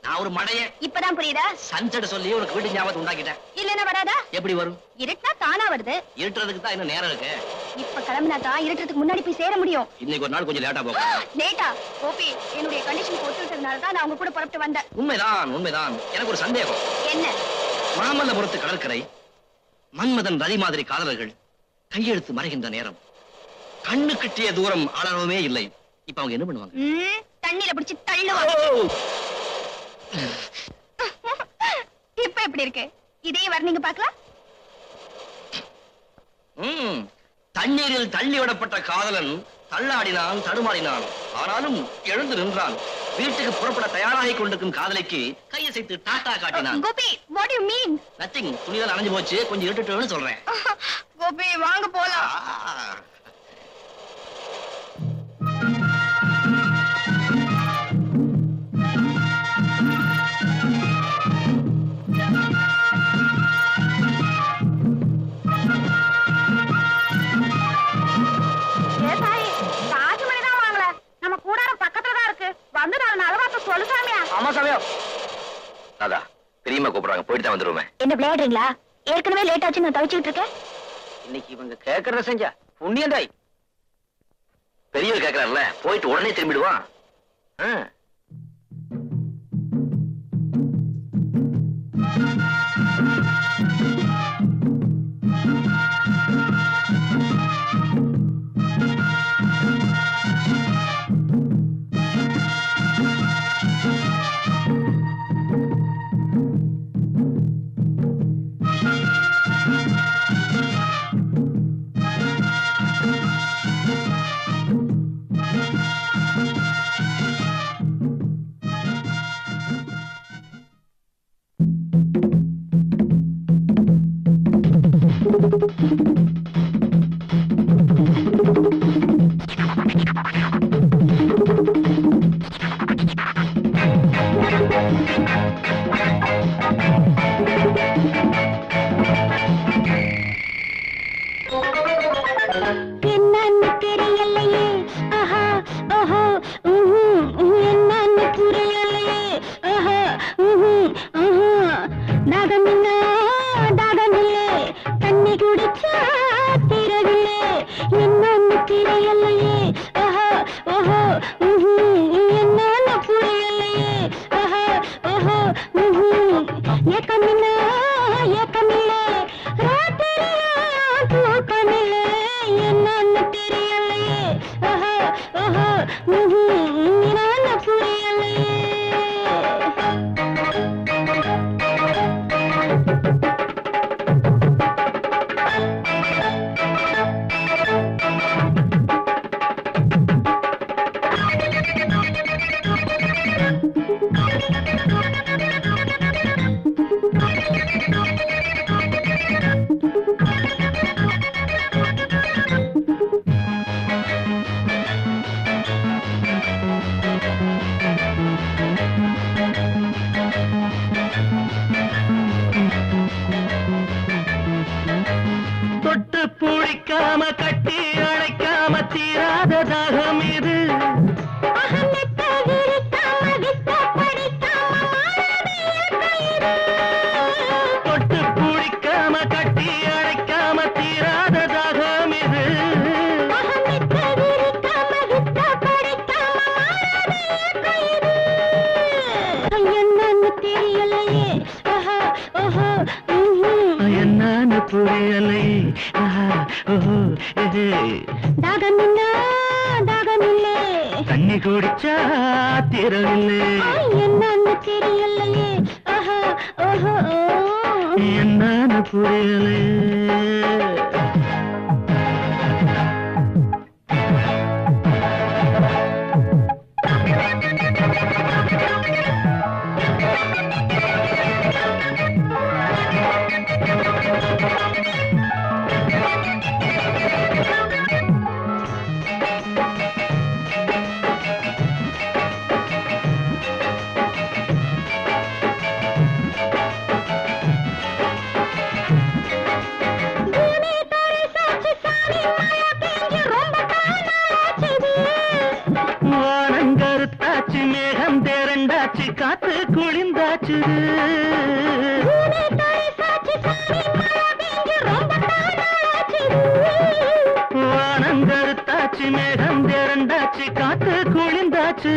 நான் ஒரு மடைய இப்பதான் புரியுதா? சன்செட் சொல்லி உனக்கு வீட்டு ஞாபகத்தை உண்டாக்கிட்டேன். இல்லன்னா வராதா? எப்படி வரும்? இருட்டா தானா வருது. இருட்டுறதுக்கு தான் இன்னும் நேரம் இருக்கு. இப்ப கிளம்பினா தான் இருட்டுறதுக்கு முன்னாடி போய் சேர முடியும். இன்னைக்கு ஒரு நாள் கொஞ்சம் லேட்டா போகும். லேட்டா? கோபி, என்னுடைய கண்டிஷன் ஒத்துக்கிட்டதுனால தான் நான் உங்க கூட புறப்பட்டு வந்தேன். உண்மைதான், உண்மைதான். எனக்கு ஒரு சந்தேகம். என்ன? மாமல்லபுரத்து கடற்கரை, மன்மதன் ரதி மாதிரி காதலர்கள் கையெழுத்து மறைகின்ற நேரம், கண்ணு கிட்டிய தூரம் அளவே இல்லை. இப்ப அவங்க என்ன பண்ணுவாங்க? தண்ணியில பிடிச்சு தள்ளுவாங்க. இப்ப எப்படி இருக்கு? இதே வர்ணிங்க பார்க்கலாம். தண்ணீரில் தள்ளி விடப்பட்ட காதலன் தள்ளாடினான், தடுமாறினான். ஆனாலும் எழுந்து நின்றான். வீட்டுக்கு புறப்பட தயாராகி கொண்டிருக்கும் காதலிக்கு கையசைத்து டாட்டா காட்டினான். Gopi, what do you mean? Nothing. துணிதான் அணைஞ்சு போச்சு, கொஞ்சம் இருட்டுன்னு சொல்றேன். கோபி, வாங்க போலாம். ஆமா சாமியோ. ராதா, பிரியமா கூப்பிடுறாங்க, போயிட்டு தான் வந்துருவேன். என்ன விளையாடுறீங்களா? ஏற்கனவே லேட் ஆச்சு, நான் தவிச்சுட்டு இருக்கேன். இன்னைக்கு இவங்க கேக்குறத செஞ்சா புண்ணியந்தாய். பெரியவர் கேட்கிறார்ல, போயிட்டு உடனே திரும்பிடுவான். என்னன்னு தெரியலையே, ஆஹா, ஓஹோ, என்னன்னு புரியலையே, ஆஹா, தாகமில்லை, தாகமில்லை, தண்ணி குடிச்சா திரவில்லை. என்னன்னு தெரியலையே, ஆஹா, ஓஹோ, என்னன்னு புரியலையே, ஆஹா, ஓஹோ, ஏக்கமில்லை, ஏக்கமில்லை, ராத்திரியா தூக்கமில்லை. என்னன்னு தெரியலையே, ஆஹா, ஓஹோ, என்னன்னு புரியலையே. புரியலை ஆஹா, ஓஹோ, ஏஹே. தாகமில்ல தாகமில்லே தண்ணி குடிச்சா தீரவில்லை என்னன்னு தெரியலையே ஆஹா, ஓஹோ, ஓ. என்னன்னு புரியலை வானங்கருத்தாச்சு மேகம் தேரண்டாச்சு காத்து குளிந்தாச்சு வானங்கருத்தாச்சு மேகம் தேரண்டாச்சு காத்து குளிந்தாச்சு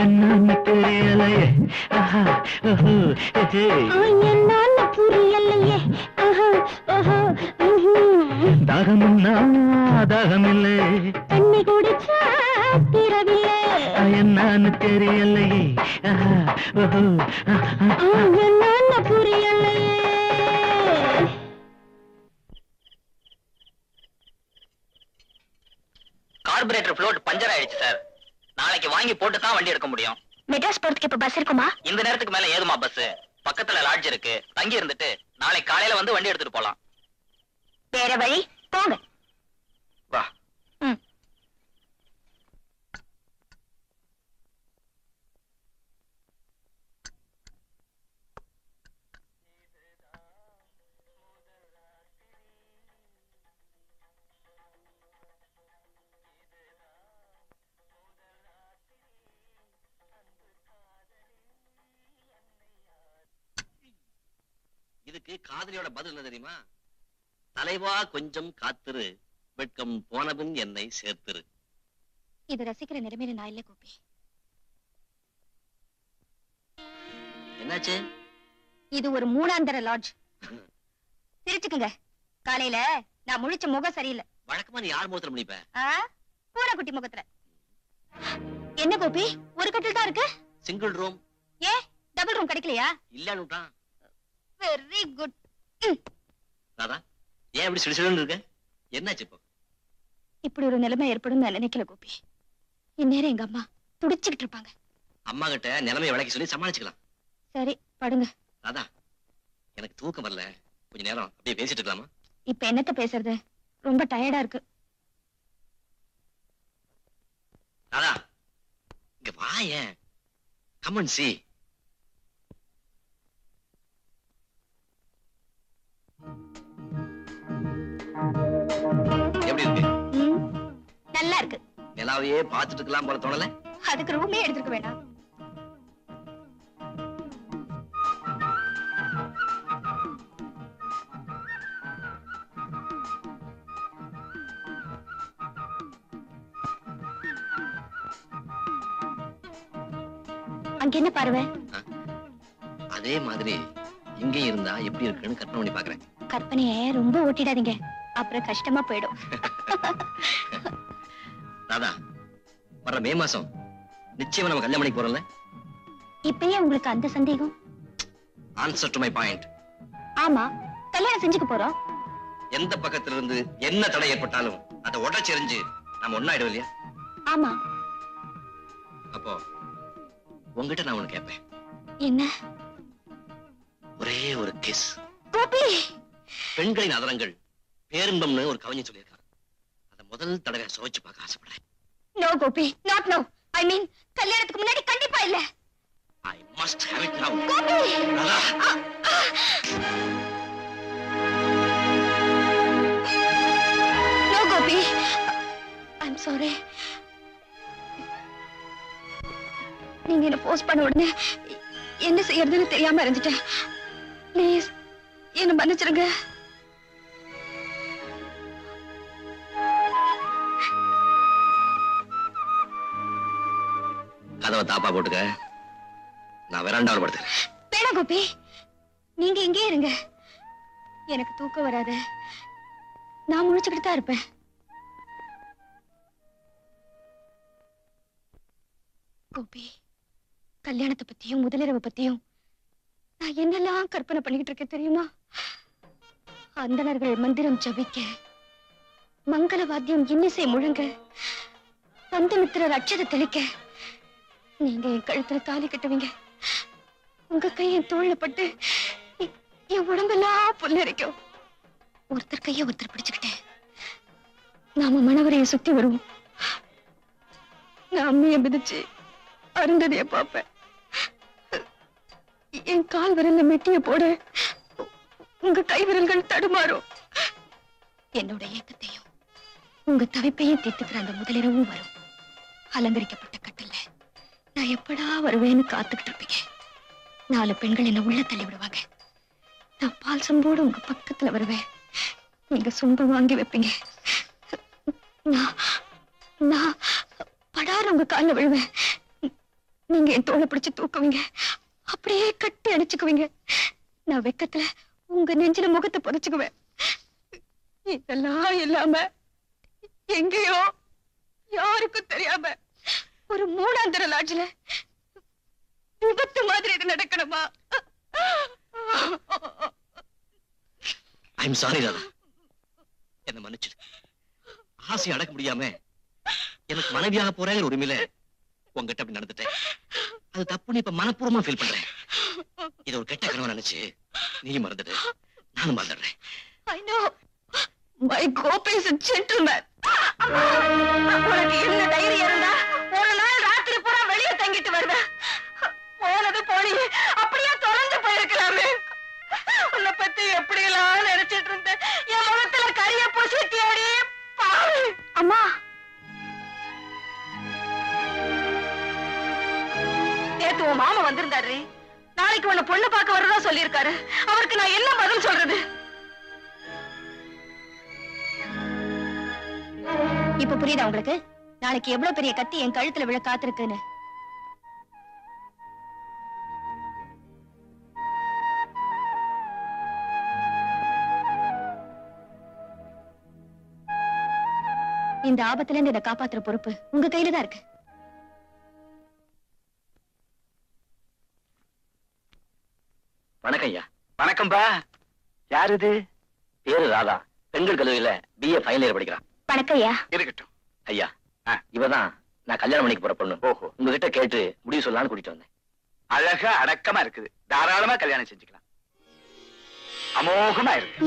என்னன்னு தெரியலையே ஆஹா, ஓஹோ, ஏஹே. என்னன்னு புரியலையே ஆஹா, ஓஹோ, ம்ஹும். தாகமுன்னா தாகமில்லை தண்ணி குடிச்சா திரவில்லை என்னன்னு தெரியலையே ஆஹா, ஓஹோ, என்னன்னு புரியலையே கார்பரேட்டர் ஃப்ளோட் பஞ்சர் ஆயிடுச்சு சார். நாளைக்கு வாங்கி போட்டு தான் வண்டி எடுக்க முடியும். மெட்ராஸ் போறதுக்கு இப்ப பஸ் இருக்குமா? இந்த நேரத்துக்கு மேல ஏதுமா பஸ்? பக்கத்துல லாட்ஜ் இருக்கு, தங்கி இருந்துட்டு நாளைக்கு காலையில வந்து வண்டி எடுத்துட்டு போலாம். வேற வழி போங்க. வா. ம். இதுக்கு காதலியோட பதில் என்ன தெரியுமா? தலைவா கொஞ்சம் காத்திரு, வெட்கம் போனபின் என்னை சேர்த்திரு. இது ரசிக்கிற நிலைமையில நான் இல்ல கோபி. என்னாச்சு? இது ஒரு மூணாந்தர லாட்ஜ். சிரிச்சுக்குங்க. காலையில நான் முழிச்ச முகம் சரியில்லை. வழக்கமா நீ யார் முகத்துல முடிப்ப? பூனைக்குட்டி முகத்துல. என்ன கோபி, ஒரு கட்டில் தான் இருக்கு? Single room. ஏ டபுள் ரூம் கிடைக்கலையா? இல்லன்னுட்டான். Very good. ராதா, ஏன் இப்படி சிடுசிடுன்னு இருக்க? என்னாச்சு இப்போ? இப்படி ஒரு நிலைமை ஏற்படும் நான் நினைக்கல கோபி. இந்நேரம் எங்க அம்மா துடிச்சுக்கிட்டு இருப்பாங்க. அம்மா கிட்ட நிலைமையை விளக்கி சொல்லி சமாளிச்சுக்கலாம். சரி படுங்க. ராதா, எனக்கு தூக்கம் வரல, கொஞ்ச நேரம் அப்படியே பேசிட்டு இருக்கலாமா? இப்ப என்னத்த பேசுறது, ரொம்ப டயர்டா இருக்கு. ராதா, இங்க வாயேன். Come and see. எப்படி இருக்கு? நல்லா இருக்கு. நிலாவையே பார்த்துட்டு இருக்கலாம் போல தோணல? அதுக்கு ரூமே எடுத்துக்க வேண்டாம். அங்க என்ன பார்வை? அதே மாதிரி இங்கே இருந்தா எப்படி இருக்குன்னு கற்பனை பண்ணி பாக்குறேன். கற்பனைய ரொம்ப ஓட்டிடாதீங்க, அப்புறம் கஷ்டமா போயிடும். ராதா, வர்ற மே மாசம் நிச்சயமா நம்ம கல்யாணம் பண்ணிக்கு போறோம்ல? இப்பயே உங்களுக்கு அந்த சந்தேகம்? Answer to my point. ஆமா, கல்யாணம் செஞ்சுக்க போறோம். எந்த பக்கத்துல இருந்து என்ன தடை ஏற்பட்டாலும் அதை உடச்செறிஞ்சு நம்ம ஒண்ணாயிடும் இல்லையா? ஆமா. அப்போ உங்ககிட்ட நான் ஒண்ணு கேட்பேன். என்ன? ஒரே ஒரு கிஸ். கோபி, பெண்களின் அதரங்கள் பேரின்பம்னு ஒரு கவிஞர் சொல்லியிருக்காரு. அதை முதல் தடவை சுவைச்சு பார்க்க ஆசைப்படுறேன். No Gopi, not no. I mean கல்யாணத்துக்கு முன்னாடி கண்டிப்பா இல்ல. I must have it now. Gopi, Radha, no Gopi. I'm sorry. நீங்க என்ன போஸ்ட் பண்ண உடனே என்ன செய்யறதுன்னு தெரியாம இருந்துட்டேன். ப்ளீஸ் என்ன மன்னிச்சிருங்க. கதவை தாப்பா போட்டுக்க, நான் வெராண்டாவில் படுத்துக்கிறேன். வேணா கோபி, நீங்க இங்கே இருங்க. எனக்கு தூக்கம் வராத. நான் முழிச்சுக்கிட்டு தான் இருப்பேன். கோபி, கல்யாணத்தை பத்தியும் முதலிரவை பத்தியும் நான் என்னெல்லாம் கற்பனை பண்ணிக்கிட்டு இருக்கேன் தெரியுமா? அந்தணர்கள் மந்திரம் ஜபிக்க, மங்கள வாத்தியம் இன்னிசை முழங்க, பந்தமித்திரர் அட்சதை தெளிக்க, நீங்க என் கழுத்துல தாலி கட்டுவீங்க. உங்க கை என் தோள்ல பட்டு என் உடம்பெல்லாம் புல்லரிக்கும். ஒருத்தர் கைய ஒருத்தர் பிடிச்சுக்கிட்டேன் நாம மணவரையை சுத்தி வருவோம். நான் அம்மைய மிதிச்சு அருந்ததிய பாப்பேன். என் கால் விரல்ல மெட்டிய போட உங்க கை விரல்கள் தடுமாறும். என்னோட ஏக்கத்தையும் உங்க தவிப்பையும் தீர்த்துக்கிற அந்த முதலிரவும் வரும். அலங்கரிக்கப்பட்ட கட்டல்ல நான் எப்படா வருவேன்னு காத்துக்கிட்டு இருப்பீங்க. 4 பெண்கள் என்ன உள்ள தள்ளி விடுவாங்க. நான் பால் சொம்போடு உங்க பக்கத்துல வருவேன். நீங்க சொம்பு வாங்கி வைப்பீங்க. நான் படார உங்க கால்ல விழுவேன். நீங்க என் தோலை பிடிச்சு தூக்குவீங்க. அப்படியே கட்டி அடிச்சுக்குவீங்க. நான் வெக்கத்துல உங்க நெஞ்சில முகத்தை புதைச்சுக்குவேன். இதெல்லாம் இல்லாம எங்கேயோ யாருக்கும் தெரியாம ஒரு 3ஆந்தர லாட்ஜ்ல விபத்து மாதிரி இது நடக்கணுமா? ஐம் சாரி ராதா, என்ன மன்னிச்சிடு. ஆசை அடக்க முடியாம எனக்கு மனைவியாக போறேங்கிற உரிமையில உங்ககிட்ட அப்படி நடந்துட்டேன். அது தப்புன்னு இப்ப மனப்பூர்வமா ஃபீல் பண்றேன். இதை ஒரு கெட்ட கனவு நினைச்சு நீ மறந்துடு, நானும் மறந்துடுறேன். I know. My Gopi is a gentleman. உனக்கு என்ன தைரியம் இருந்தா ஒரு நாள் ராத்திரி பூரா வெளியே தங்கிட்டு வருவேன். போனது போனி அப்படியே தொடர்ந்து போயிருக்கலாமே. உன்னை பத்தி எப்படி எல்லாம் நினைச்சிட்டு இருந்தேன். என் முகத்துல கரிய பூசிட்டியாடி பாவி. அம்மா, நேத்து உன் மாமா வந்திருந்தாரு. நாளைக்கு உன்னை பொண்ணு பார்க்க வரதா சொல்லியிருக்காரு. அவருக்கு நான் என்ன பதில் சொல்றது? இப்ப புரியுதா உங்களுக்கு? நாளைக்கு எவ்வளவு பெரிய கத்தி என் கழுத்துல விழ காத்திருக்குன்னு. இந்த ஆபத்துல இருந்து இதை காப்பாத்துற பொறுப்பு உங்க கையில தான் இருக்கு. வணக்கம் ஐயா. வணக்கம்பா. யார் இது? பேரு ராதா, பெண்கள் கல்லூரியில BA ஃபைனல் இயர் படிக்கிறான். வணக்கம் ஐயா. இருக்கட்டும். ஐயா, இவதான் நான் கல்யாணம் பண்ணிக்க போற பொண்ணு. ஓஹோ, உங்ககிட்ட கேட்டு முடிவு சொல்லலாம்னு கூட்டிட்டு வந்தேன். அழகா அடக்கமா இருக்குது. தாராளமா கல்யாணம் செஞ்சுக்கலாம். அமோகமா இருக்கு.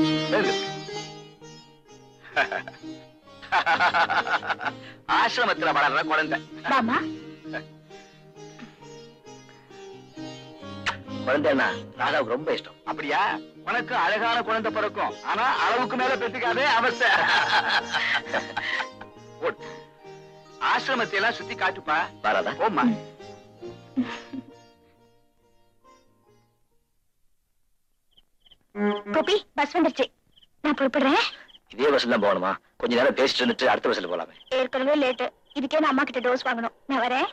ஆசிரமத்துல வளர்ற குழந்தை. பாமா, குழந்தைன்னா ராதாவுக்கு ரொம்ப இஷ்டம். அப்படியா? உனக்கு அழகான குழந்தை பிறக்கும். ஆனா அளவுக்கு மேல பெற்றுக்காதே அவசர. ஆசிரமத்தை எல்லாம் சுத்தி காட்டுப்பா. ராதா, ஓமா. கோபி, பஸ் வந்துருச்சு. நான் புறப்படுறேன். இதே பஸ்ல தான் போகணுமா? கொஞ்ச நேரம் பேசிட்டு இருந்துட்டு அடுத்த பஸ்ல போலாமே. ஏற்கனவே லேட்டு. இதுக்கே நான் அம்மா கிட்ட டோஸ் வாங்கணும். நான் வரேன்.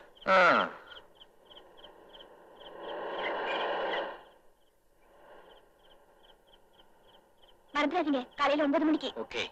மறந்துடாதீங்க, காலையில 9 மணிக்கு. ஓகே.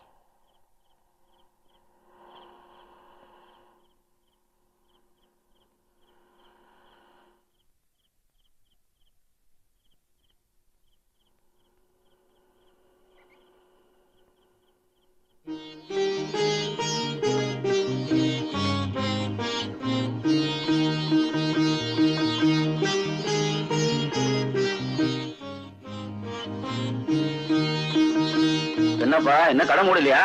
என்னப்பா, என்ன கடை மூடலையா?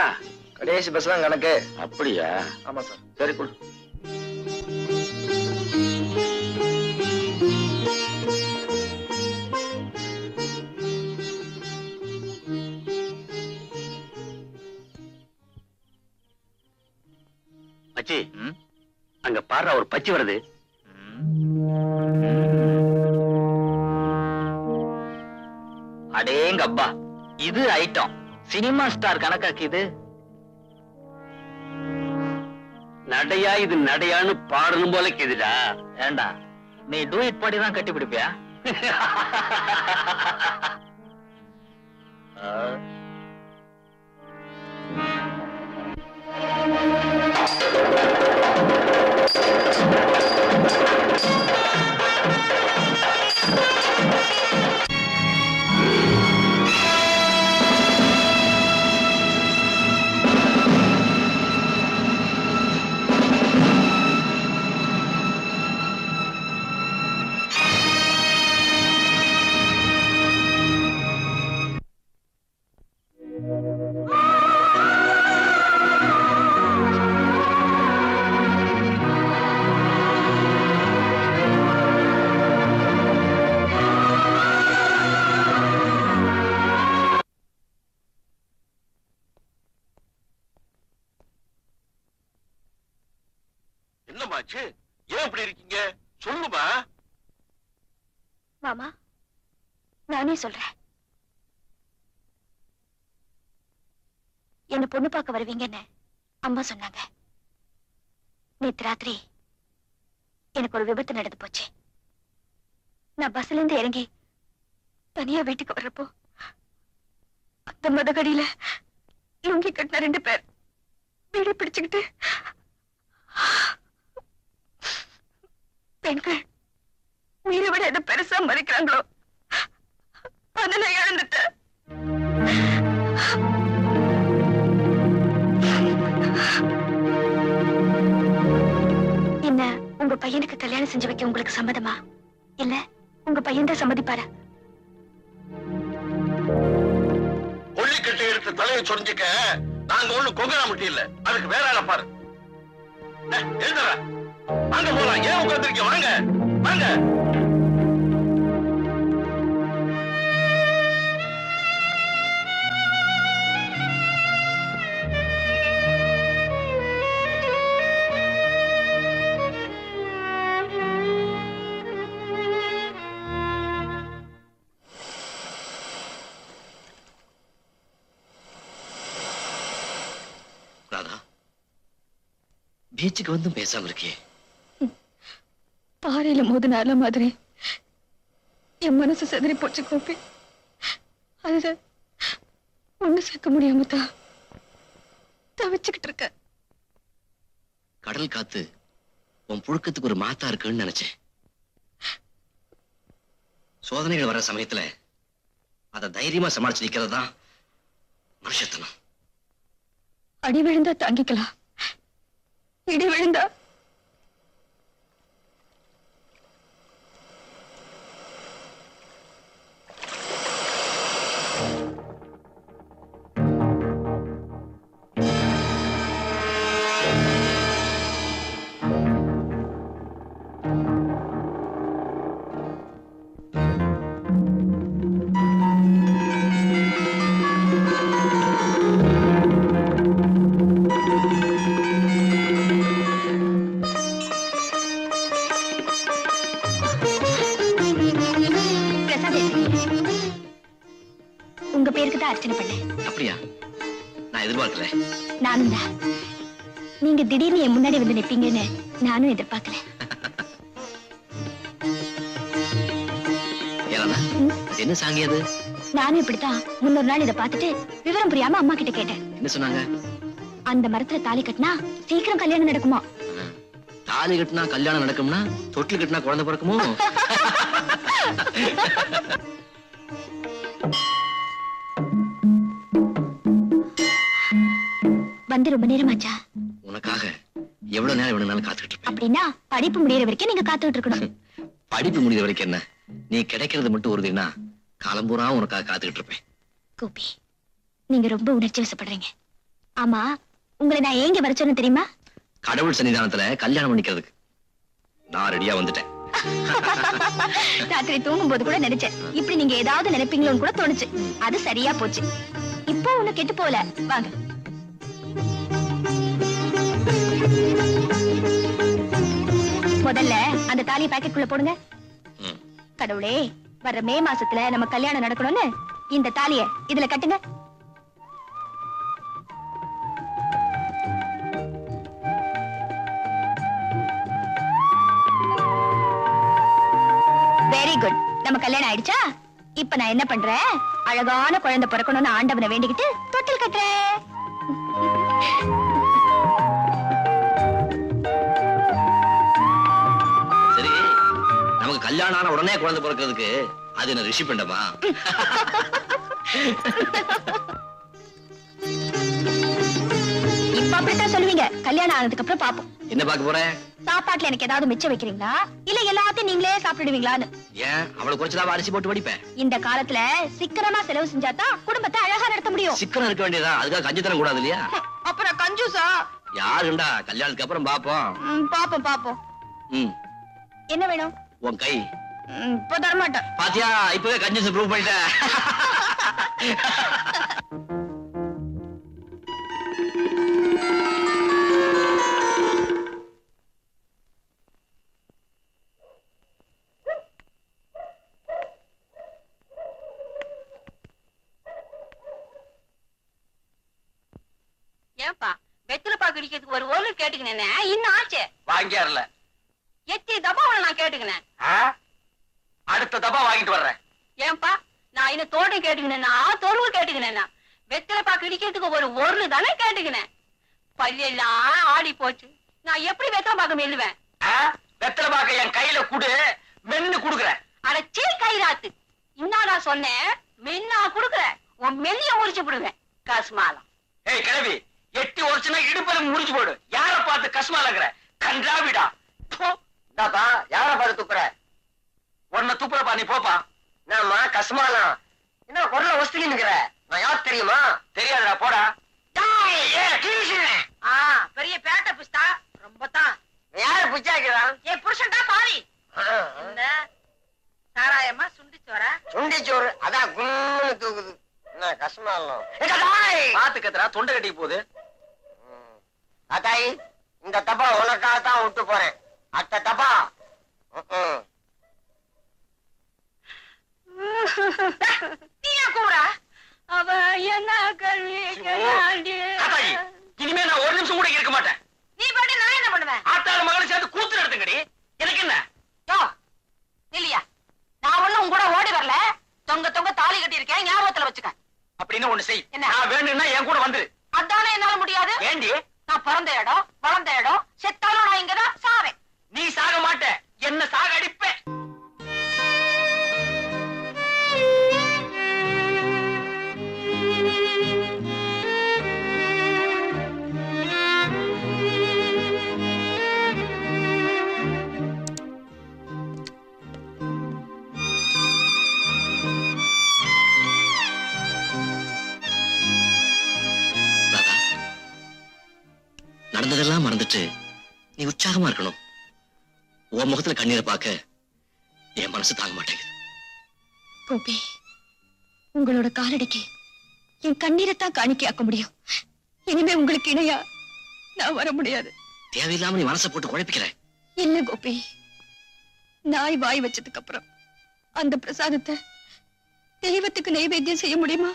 கடைசி பஸ் தான் கணக்கு. அப்படியா? ஆமா சார். சரி, கொடு. மச்சி, அங்க பாடுற ஒரு பச்சி வருது. அடேங்க அப்பா, இது ஐட்டம். சினிமா ஸ்டார் கணக்காக்கு இது. நடையா இது நடையான்னு பாடணும் போல கேதுடா. ஏண்டா, நீ டூயிட் பாடி தான் கட்டி பிடிப்பியா? என்னமாச்சு? ஏன் இப்படி இருக்கீங்க? சொல்லுமா. மாமா, நானே சொல்றேன். என்ன பொண்ணு பார்க்க வருவீங்கன்னு அம்மா சொன்னாங்க. நேத்து ராத்திரி எனக்கு ஒரு விபத்து நடந்து போச்சு. நான் பஸ்ல இருந்து இறங்கி தனியா வீட்டுக்கு வர்றப்போ அந்த மதகடியில லுங்கி கட்டின 2 பேர் வீடு பிடிச்சுக்கிட்டு பெண்கள் உயிரை விட எதை பெருசா மதிக்கிறாங்களோ அதை நான் இழந்துட்டேன். என்ன உங்க பையனுக்கு கல்யாணம் செஞ்சு வைக்க உங்களுக்கு சம்மதமா? இல்ல உங்க பையன் தான் சம்மதிப்பாரா? கொள்ளிக்கட்டை எடுத்து தலையை சொரிஞ்சுக்க நாங்க ஒண்ணு கொங்கரா முட்டி இல்ல. அதுக்கு வேற ஆள பாரு. எழுதுற வாங்க போலாம். ஏன் உட்கார்ந்துருக்க? வாங்க வாங்க. ராதா, பீச்சுக்கு வந்து பேசாம இருக்கே. பாறையில மோதின அலை மாதிரி என் மனசு செதறி போச்சு கோபி. அதுல ஒண்ணு சேர்க்க முடியாம தான் தவிச்சுக்கிட்டு இருக்க. கடல் காத்து உன் புழுக்கத்துக்கு ஒரு மாத்தா இருக்குன்னு நினைச்சேன். சோதனைகள் வர சமயத்துல அத தைரியமா சமாளிச்சு நிக்கிறது தான் மனுஷத்தனம். அடி விழுந்தா தாங்கிக்கலாம், இடி விழுந்தா உங்க பேருக்கு தான் அர்ச்சனை பண்ணேன். அப்படியா? நான் எதிர்பார்க்கல. நானும் தான். நீங்க திடீர்னு என் முன்னாடி வந்து நிப்பீங்கன்னு நானும் எதிர்பார்க்கல. என்ன சாங்கி அது? நானும் இப்படித்தான் முன்னொரு நாள் இதை பார்த்துட்டு விவரம் புரியாம அம்மா கிட்ட கேட்டேன். என்ன சொன்னாங்க? அந்த மரத்துல தாலி கட்டினா சீக்கிரம் கல்யாணம் நடக்குமா? தாலி கட்டினா கல்யாணம் நடக்கும்னா தொட்டில் கட்டினா குழந்தை பிறக்குமோ? வந்து ரொம்ப நேரமாச்சா? உனக்காக எவ்வளவு நேரம் வேணும்னாலும் காத்துக்கிட்டு இருப்பேன். அப்படின்னா படிப்பு முடியற வரைக்கும் நீங்க காத்துக்கிட்டு இருக்கணும். படிப்பு முடிகிற வரைக்கும் என்ன, நீ கிடைக்கிறது மட்டும் உறுதினா காலம்பூரா உனக்காக காத்துக்கிட்டு இருப்பேன். கோபி, நீங்க ரொம்ப உணர்ச்சி வசப்படுறீங்க. ஆமா, உங்களை நான் ஏங்க வர சொன்னேன் தெரியுமா? கடவுள் சன்னிதானத்துல கல்யாணம் பண்ணிக்கிறதுக்கு. நான் ரெடியா வந்துட்டேன். ராத்திரி தூங்கும் போது கூட நினைச்சேன் இப்படி நீங்க ஏதாவது நினைப்பீங்களோன்னு கூட தோணுச்சு. அது சரியா போச்சு. இப்போ ஒண்ணு கெட்டு போல. வாங்க. முதல்ல அந்த தாலி பாக்கெட்டுக்குள்ள போடுங்க. கடவுளே, வர்ற மே மாசத்துல நம்ம கல்யாணம் நடக்கணும்னு இந்த தாலிய இதுல கட்டுங்க. Very good. நம்ம கல்யாணம் ஆயிடுச்சா? இப்ப நான் என்ன பண்றேன், அழகான குழந்தை பிறக்கணும்னு ஆண்டவனை வேண்டிக்கிட்டு தொட்டில் கட்டுறேன். சரி, நமக்கு கல்யாணம் ஆன உடனே குழந்தை பிறக்கிறதுக்கு அது என்ன ரிஷி பண்டமா? இப்ப அப்படித்தான் சொல்லுவீங்க. கல்யாணம் ஆனதுக்கு அப்புறம் பாப்போம். என்ன பார்க்க போற? சாப்பாட்டுல எனக்கு ஏதாவது மிச்சம் வைக்கிறீங்களா, இல்ல எல்லாத்தையும் நீங்களே சாப்பிடுவீங்களான்னு. ஏன் அவ்வளவு குறைச்சலா அரிசி போட்டு வடிப்பேன்? இந்த காலத்துல சிக்கனமா செலவு செஞ்சாதான் குடும்பத்தை அழகா நடத்த முடியும். சிக்கனம் இருக்க வேண்டியதா, அதுக்காக கஞ்சி தரம் கூடாது இல்லையா? அப்புறம் கஞ்சூசா? யாருண்டா, கல்யாணத்துக்கு அப்புறம் பாப்போம். பாப்போம் பாப்போம். ம், என்ன வேணும்? உன் கை. இப்ப தரமாட்டேன். பாத்தியா, இப்பவே கஞ்சி ப்ரூவ் பண்ணிட்டேன். ஏன்பா வெத்தில பாக்கு இடிக்கிறதுக்கு ஒரு ஓலு கேட்டுக்கினேன், இன்னும் ஆச்சு. வாங்கியாருல. எத்தி தபாவளை நான் கேட்டுக்கினேன். அடுத்த தபா வாங்கிட்டு வர்றேன். ஏன்பா நான் இன்னும் தோட்டம் கேட்டுக்கினேன்னா தொருவு கேட்டுக்கினேன்னா வெத்தில பாக்கு இடிக்கிறதுக்கு ஒரு ஒருளு தானே கேட்டுக்கினேன். பல்லெல்லாம் ஆடி போச்சு. நான் எப்படி வெத்தலை பாக்கு மெல்லுவேன்? வெத்தலை பாக்க என் கையில குடு, மென்னு குடுக்குறேன். அடச்சே கைராத்து, இன்னும் நான் சொன்னேன் மென்னா குடுக்குற, உன் மெல்லிய முறிச்சு விடுவேன். கஸ்மாலம். ஏய் கிழவி, எட்டி ஒருச்சுனா இடுப்பெலும்பு முடிச்சு போடு. யார பார்த்து கஸ்மாலங்கற? கன்றாவிடா. தாத்தா, யார பார்த்து துப்புற? உன்னை துப்புறப்பா, நீ போப்பா. நாம கஸ்மாலம். என்ன குரல ஒஸ்திக்கிற? நான் யார் தெரியுமா? தெரியாதுடா, போடா. பெரிய பேட்ட புஸ்தா ரொம்ப தான். யார புச்சாக்கிறான்? என் புருஷன் தான் பாவி. என்ன சாராயமா சுண்டிச்சோரா? சுண்டிச்சோறு, அதான் கும்னு தூக்குது. என்ன கஸ்மாலம்? பாத்து கத்துறா, தொண்டை கட்டி போகுது. அதாய், இந்த தப்பா உனக்காக தான் விட்டு போறேன். அத்த தப்பா நீயா கூறா? அவ என்ன கல்வி கேளாண்டி. இனிமே நான் ஒரு நிமிஷம் கூட இருக்க மாட்டேன். நீ பாட்டு நான் என்ன பண்ணுவேன்? ஆத்தாள் மகளை சேர்த்து கூத்து நடத்துங்கடி. எனக்கு என்ன? இல்லையா, நான் ஒண்ணும் உன் கூட ஓடி வரல. தொங்க தொங்க தாலி கட்டி இருக்கேன், ஞாபகத்துல வச்சுக்க. அப்படின்னு ஒண்ணு செய். என்ன? நான் வேணும்னா என் கூட வந்துரு. அதானே என்னால முடியாது. ஏண்டி? நான் பிறந்த இடம் வளர்ந்த இடம், செத்தாலும் நான் இங்கதான் சாவேன். நீ சாக மாட்ட, என்ன சாக அடிப்பேன். நடந்ததெல்லாம் மறந்துட்டு நீ உற்சாகமா இருக்கணும். உன் முகத்துல கண்ணீரை பார்க்க என் மனசு தாங்க மாட்டேங்குது. கோபி, உங்களோட காலடிக்கு என் கண்ணீரைத்தான் காணிக்கையாக்க முடியும். இனிமே உங்களுக்கு இணையா நான் வர முடியாது. தேவையில்லாம நீ மனசை போட்டு குழப்பிக்கிற. இல்ல கோபி, நாய் வாய் வச்சதுக்கு அப்புறம் அந்த பிரசாதத்தை தெய்வத்துக்கு நைவேத்தியம் செய்ய முடியுமா?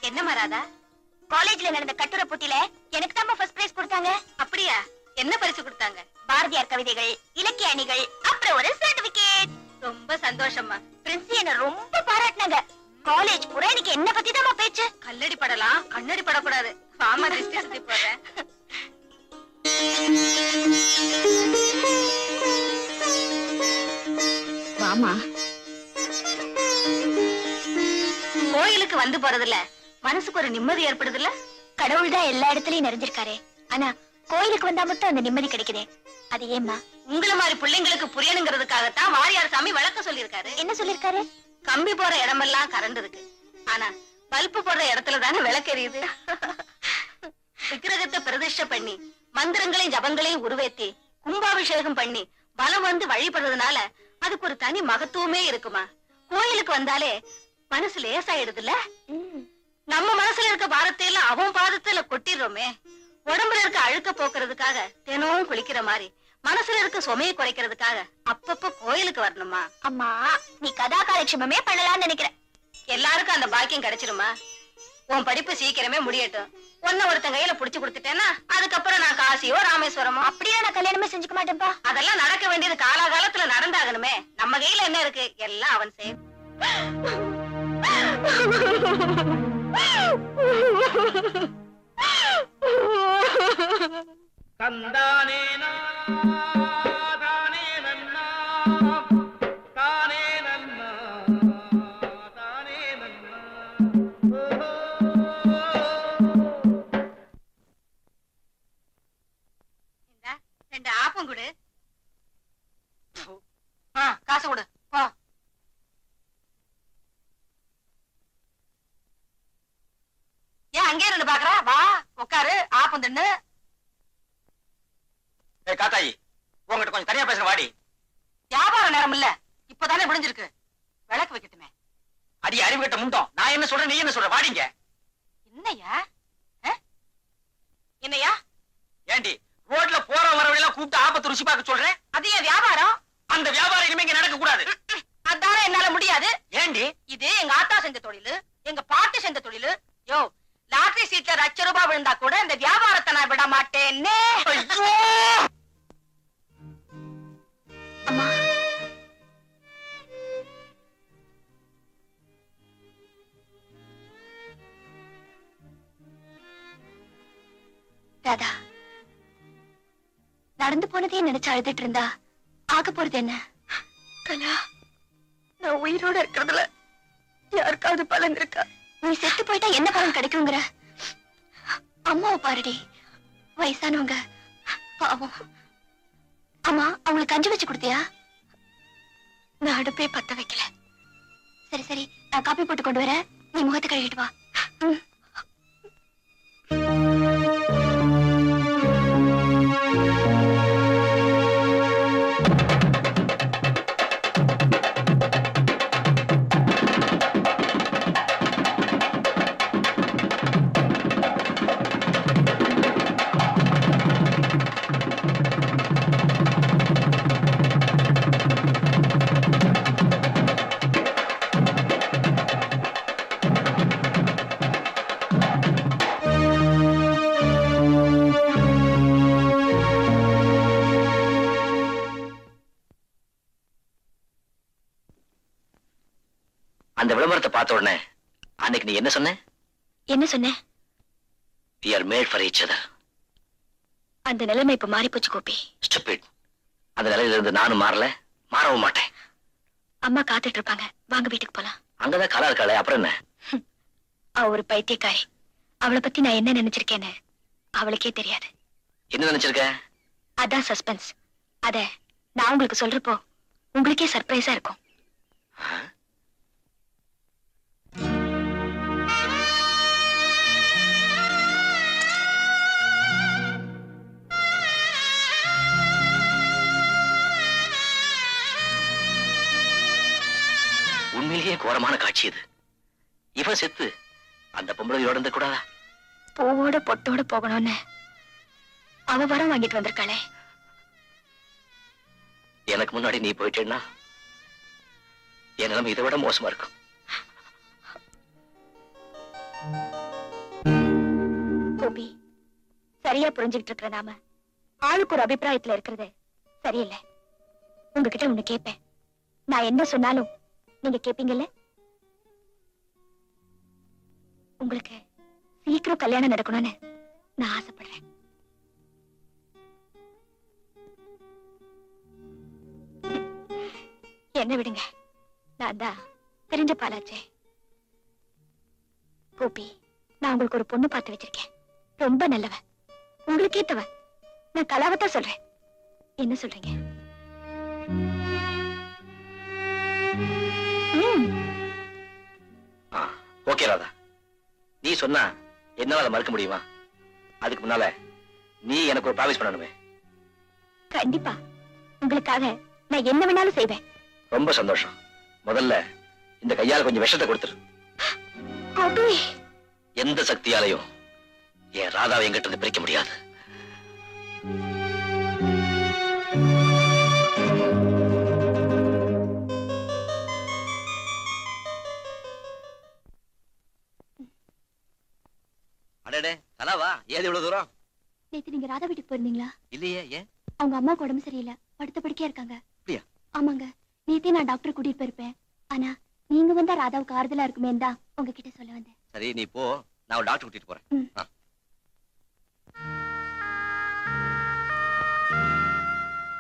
என்ன மராதா? காலேஜ்ல நடந்த கட்டுரை போட்டியில எனக்கு தான் ஃபர்ஸ்ட் பிரைஸ் கொடுத்தாங்க. அப்படியா? என்ன பரிசு கொடுத்தாங்க? பாரதியார் கவிதைகள், இலக்கிய அணிகள், அப்புறம் ஒரு சர்டிபிகேட். ரொம்ப சந்தோஷமா. பிரின்சி என்ன ரொம்ப பாராட்டினாங்க. காலேஜ் பூரா எனக்கு என்ன பத்தி தான் பேச்சு. கல்லடி படலாம், கண்ணடி படக்கூடாது. ஆமா, திருஷ்டி சுத்தி போறேன். ஆமா, கோயிலுக்கு வந்து போறதுல மனசுக்கு ஒரு நிம்மதி ஏற்படுதுல்ல. கடவுள் தான் எல்லா இடத்துலயும் நிறைஞ்சிருக்காரு. ஆனா கோயிலுக்கு வந்தா மட்டும் அந்த நிம்மதி கிடைக்குதே, அது ஏம்மா? உங்கள மாதிரி பிள்ளைங்களுக்கு புரியணுங்கிறதுக்காகத்தான் வாரியார் சாமி விளக்க சொல்லியிருக்காரு. என்ன சொல்லிருக்காரு? கம்பி போற இடமெல்லாம் கரண்ட் இருக்கு, ஆனா பல்பு போடுற இடத்துல தானே விளக்கு எரியுது. விக்கிரகத்தை பிரதிஷ்டை பண்ணி மந்திரங்களையும் ஜபங்களையும் உருவேத்தி கும்பாபிஷேகம் பண்ணி பலம் வந்து வழிபடுறதுனால அதுக்கு ஒரு தனி மகத்துவமே இருக்குமா. கோயிலுக்கு வந்தாலே மனசு லேசாயிடுதுல்ல. நம்ம மனசுல இருக்க பாரத்தை எல்லாம் அவன் பாதத்துல கொட்டிடுறோமே. உடம்புல இருக்க அழுக்க போக்குறதுக்காக தினமும் குளிக்கிற மாதிரி மனசுல இருக்க சுமையை குறைக்கிறதுக்காக அப்பப்ப கோயிலுக்கு வரணுமா? அம்மா, நீ கதா காலட்சேபமே பண்ணலாம்னு நினைக்கிற. எல்லாருக்கும் அந்த பாக்கியம் கிடைச்சிருமா? உன் படிப்பு சீக்கிரமே முடியட்டும். ஒன்ன ஒருத்தன் கையில புடிச்சு கொடுத்துட்டேன்னா அதுக்கப்புறம் நான் காசியோ ராமேஸ்வரமோ அப்படியே நான் கல்யாணமே செஞ்சுக்க மாட்டேன்பா. அதெல்லாம் நடக்க வேண்டியது காலாகாலத்துல நடந்தாகணுமே. நம்ம கையில என்ன இருக்கு? எல்லாம் அவன் செய்ய. தந்தானே தானே நன்னா தானே நன்னா தானே நன்னா. ரெண்டு ஆப்பம் கொடு. காசு கொடு. போ. ஏன் அங்கே இருந்து பாக்குற? வா உட்காரு, ஆப்பம் தின்னு. காத்தாயி, உங்ககிட்ட கொஞ்சம் தனியா பேசுற வாடி. வியாபார நேரம் இல்ல, இப்பதானே முடிஞ்சிருக்கு. விளக்கு வைக்கட்டுமே. அடி அறிவு கட்ட முண்டோம். நான் என்ன சொல்றேன், நீ என்ன சொல்ற? வாடிங்க. என்னையா? என்னையா? ஏண்டி ரோட்ல போற வரவெல்லாம் கூப்பிட்டு ஆபத்து ருசி பார்க்க சொல்றேன்? அது ஏன் வியாபாரம்? அந்த வியாபாரம் இனிமே இங்க நடக்க கூடாது. அதானே என்னால முடியாது. ஏண்டி? இது எங்க ஆத்தா செஞ்ச தொழிலு, எங்க பாட்டி செஞ்ச தொழிலு. யோ, லாட்டரி சீட்ல 1,00,000 ரூபாய் விழுந்தா கூட இந்த வியாபாரத்தை நான் விட மாட்டேன்னு. அம்மா, ராதா, நடந்து போனதே நினைச்சு அழுதுட்டு இருந்தா ஆக போறது என்ன? கலா, நான் உயிரோட இருக்கிறதுல யாருக்காவது பலன் இருக்கா? நீ செத்து போயிட்டா என்ன பலன் கிடைக்குங்கிற? அம்மாவை பாருடி, வயசானவங்க பாவம். அம்மா, அவங்களுக்கு கஞ்சி வச்சு கொடுத்தியா? நான் அடுப்பே பத்த வைக்கல. சரி சரி, நான் காப்பி போட்டு கொண்டு வரேன், நீ முகத்தை கழுவிட்டு வா. அந்த விளம்பரத்தை பார்த்த உடனே அன்னைக்கு நீ என்ன சொன்ன? என்ன சொன்ன? We are made for each other. அந்த நிலைமை இப்ப மாறி போச்சு கோபி. Stupid. அந்த நிலையில இருந்து நானும் மாறல, மாறவும் மாட்டேன். அம்மா காத்துட்டு இருப்பாங்க, வாங்க வீட்டுக்கு போலாம். அங்கதான் கலா இருக்காளே, அப்புறம் என்ன? அவ ஒரு பைத்தியக்காரி. அவளை பத்தி நான் என்ன நினைச்சிருக்கேன்னு அவளுக்கே தெரியாது. என்ன நினைச்சிருக்க? அதான் சஸ்பென்ஸ். அத நான் உங்களுக்கு சொல்றப்போ உங்களுக்கே சர்ப்ரைஸா இருக்கும். உண்மையிலேயே கோரமான காட்சி இது. இவன் செத்து அந்த பொம்பளை இருந்து கூடாதா? பூவோட பொட்டோட போகணும்னு அவ வரம் வாங்கிட்டு வந்திருக்காளே. எனக்கு முன்னாடி நீ போயிட்டேன்னா என் நிலைமை இதை விட மோசமா இருக்கும். கோபி, சரியா புரிஞ்சுக்கிட்டு இருக்கிற நாம ஆளுக்கு ஒரு அபிப்பிராயத்துல இருக்கிறது சரியில்லை. உங்ககிட்ட ஒண்ணு கேட்பேன், நான் என்ன சொன்னாலும் நீங்க கேப்பீங்கல்ல? உங்களுக்கு சீக்கிரம் கல்யாணம் நடக்கணும்னு நான் ஆசைப்படுறேன். என்ன விடுங்க, நான் தான் தெரிஞ்ச பாலாச்சே. கோபி, நான் உங்களுக்கு ஒரு பொண்ணு பார்த்து வச்சிருக்கேன். ரொம்ப நல்லவ, உங்களுக்கு ஏத்தவ. நான் கலாவத்தான் சொல்றேன். என்ன சொல்றீங்க? ஓகே ராதா, நீ சொன்னா என்னால அதை மறக்க முடியுமா? அதுக்கு முன்னால நீ எனக்கு ஒரு ப்ராமிஸ் பண்ணணுமே. கண்டிப்பா, உங்களுக்காக நான் என்ன வேணாலும் செய்வேன். ரொம்ப சந்தோஷம். முதல்ல இந்த கையால கொஞ்சம் விஷத்தை கொடுத்துரு. கோபி, எந்த சக்தியாலையும் என் ராதாவை என்கிட்ட இருந்து பிரிக்க முடியாது. அடடே கலாவா, ஏது இவ்வளவு தூரம்? நேத்து நீங்க ராதா வீட்டுக்கு போயிருந்தீங்களா? இல்லையே, ஏன்? அவங்க அம்மாவுக்கு உடம்பு சரியில்லை, படுத்த படுக்கையா இருக்காங்க. அப்படியா? ஆமாங்க, நேத்தே நான் டாக்டர் கூட்டிட்டு போயிருப்பேன். ஆனா நீங்க வந்தா ராதாவுக்கு ஆறுதலா இருக்குமே தான் உங்ககிட்ட சொல்ல வந்தேன். சரி, நீ போ, நான் டாக்டர் கூட்டிட்டு போறேன். ம்.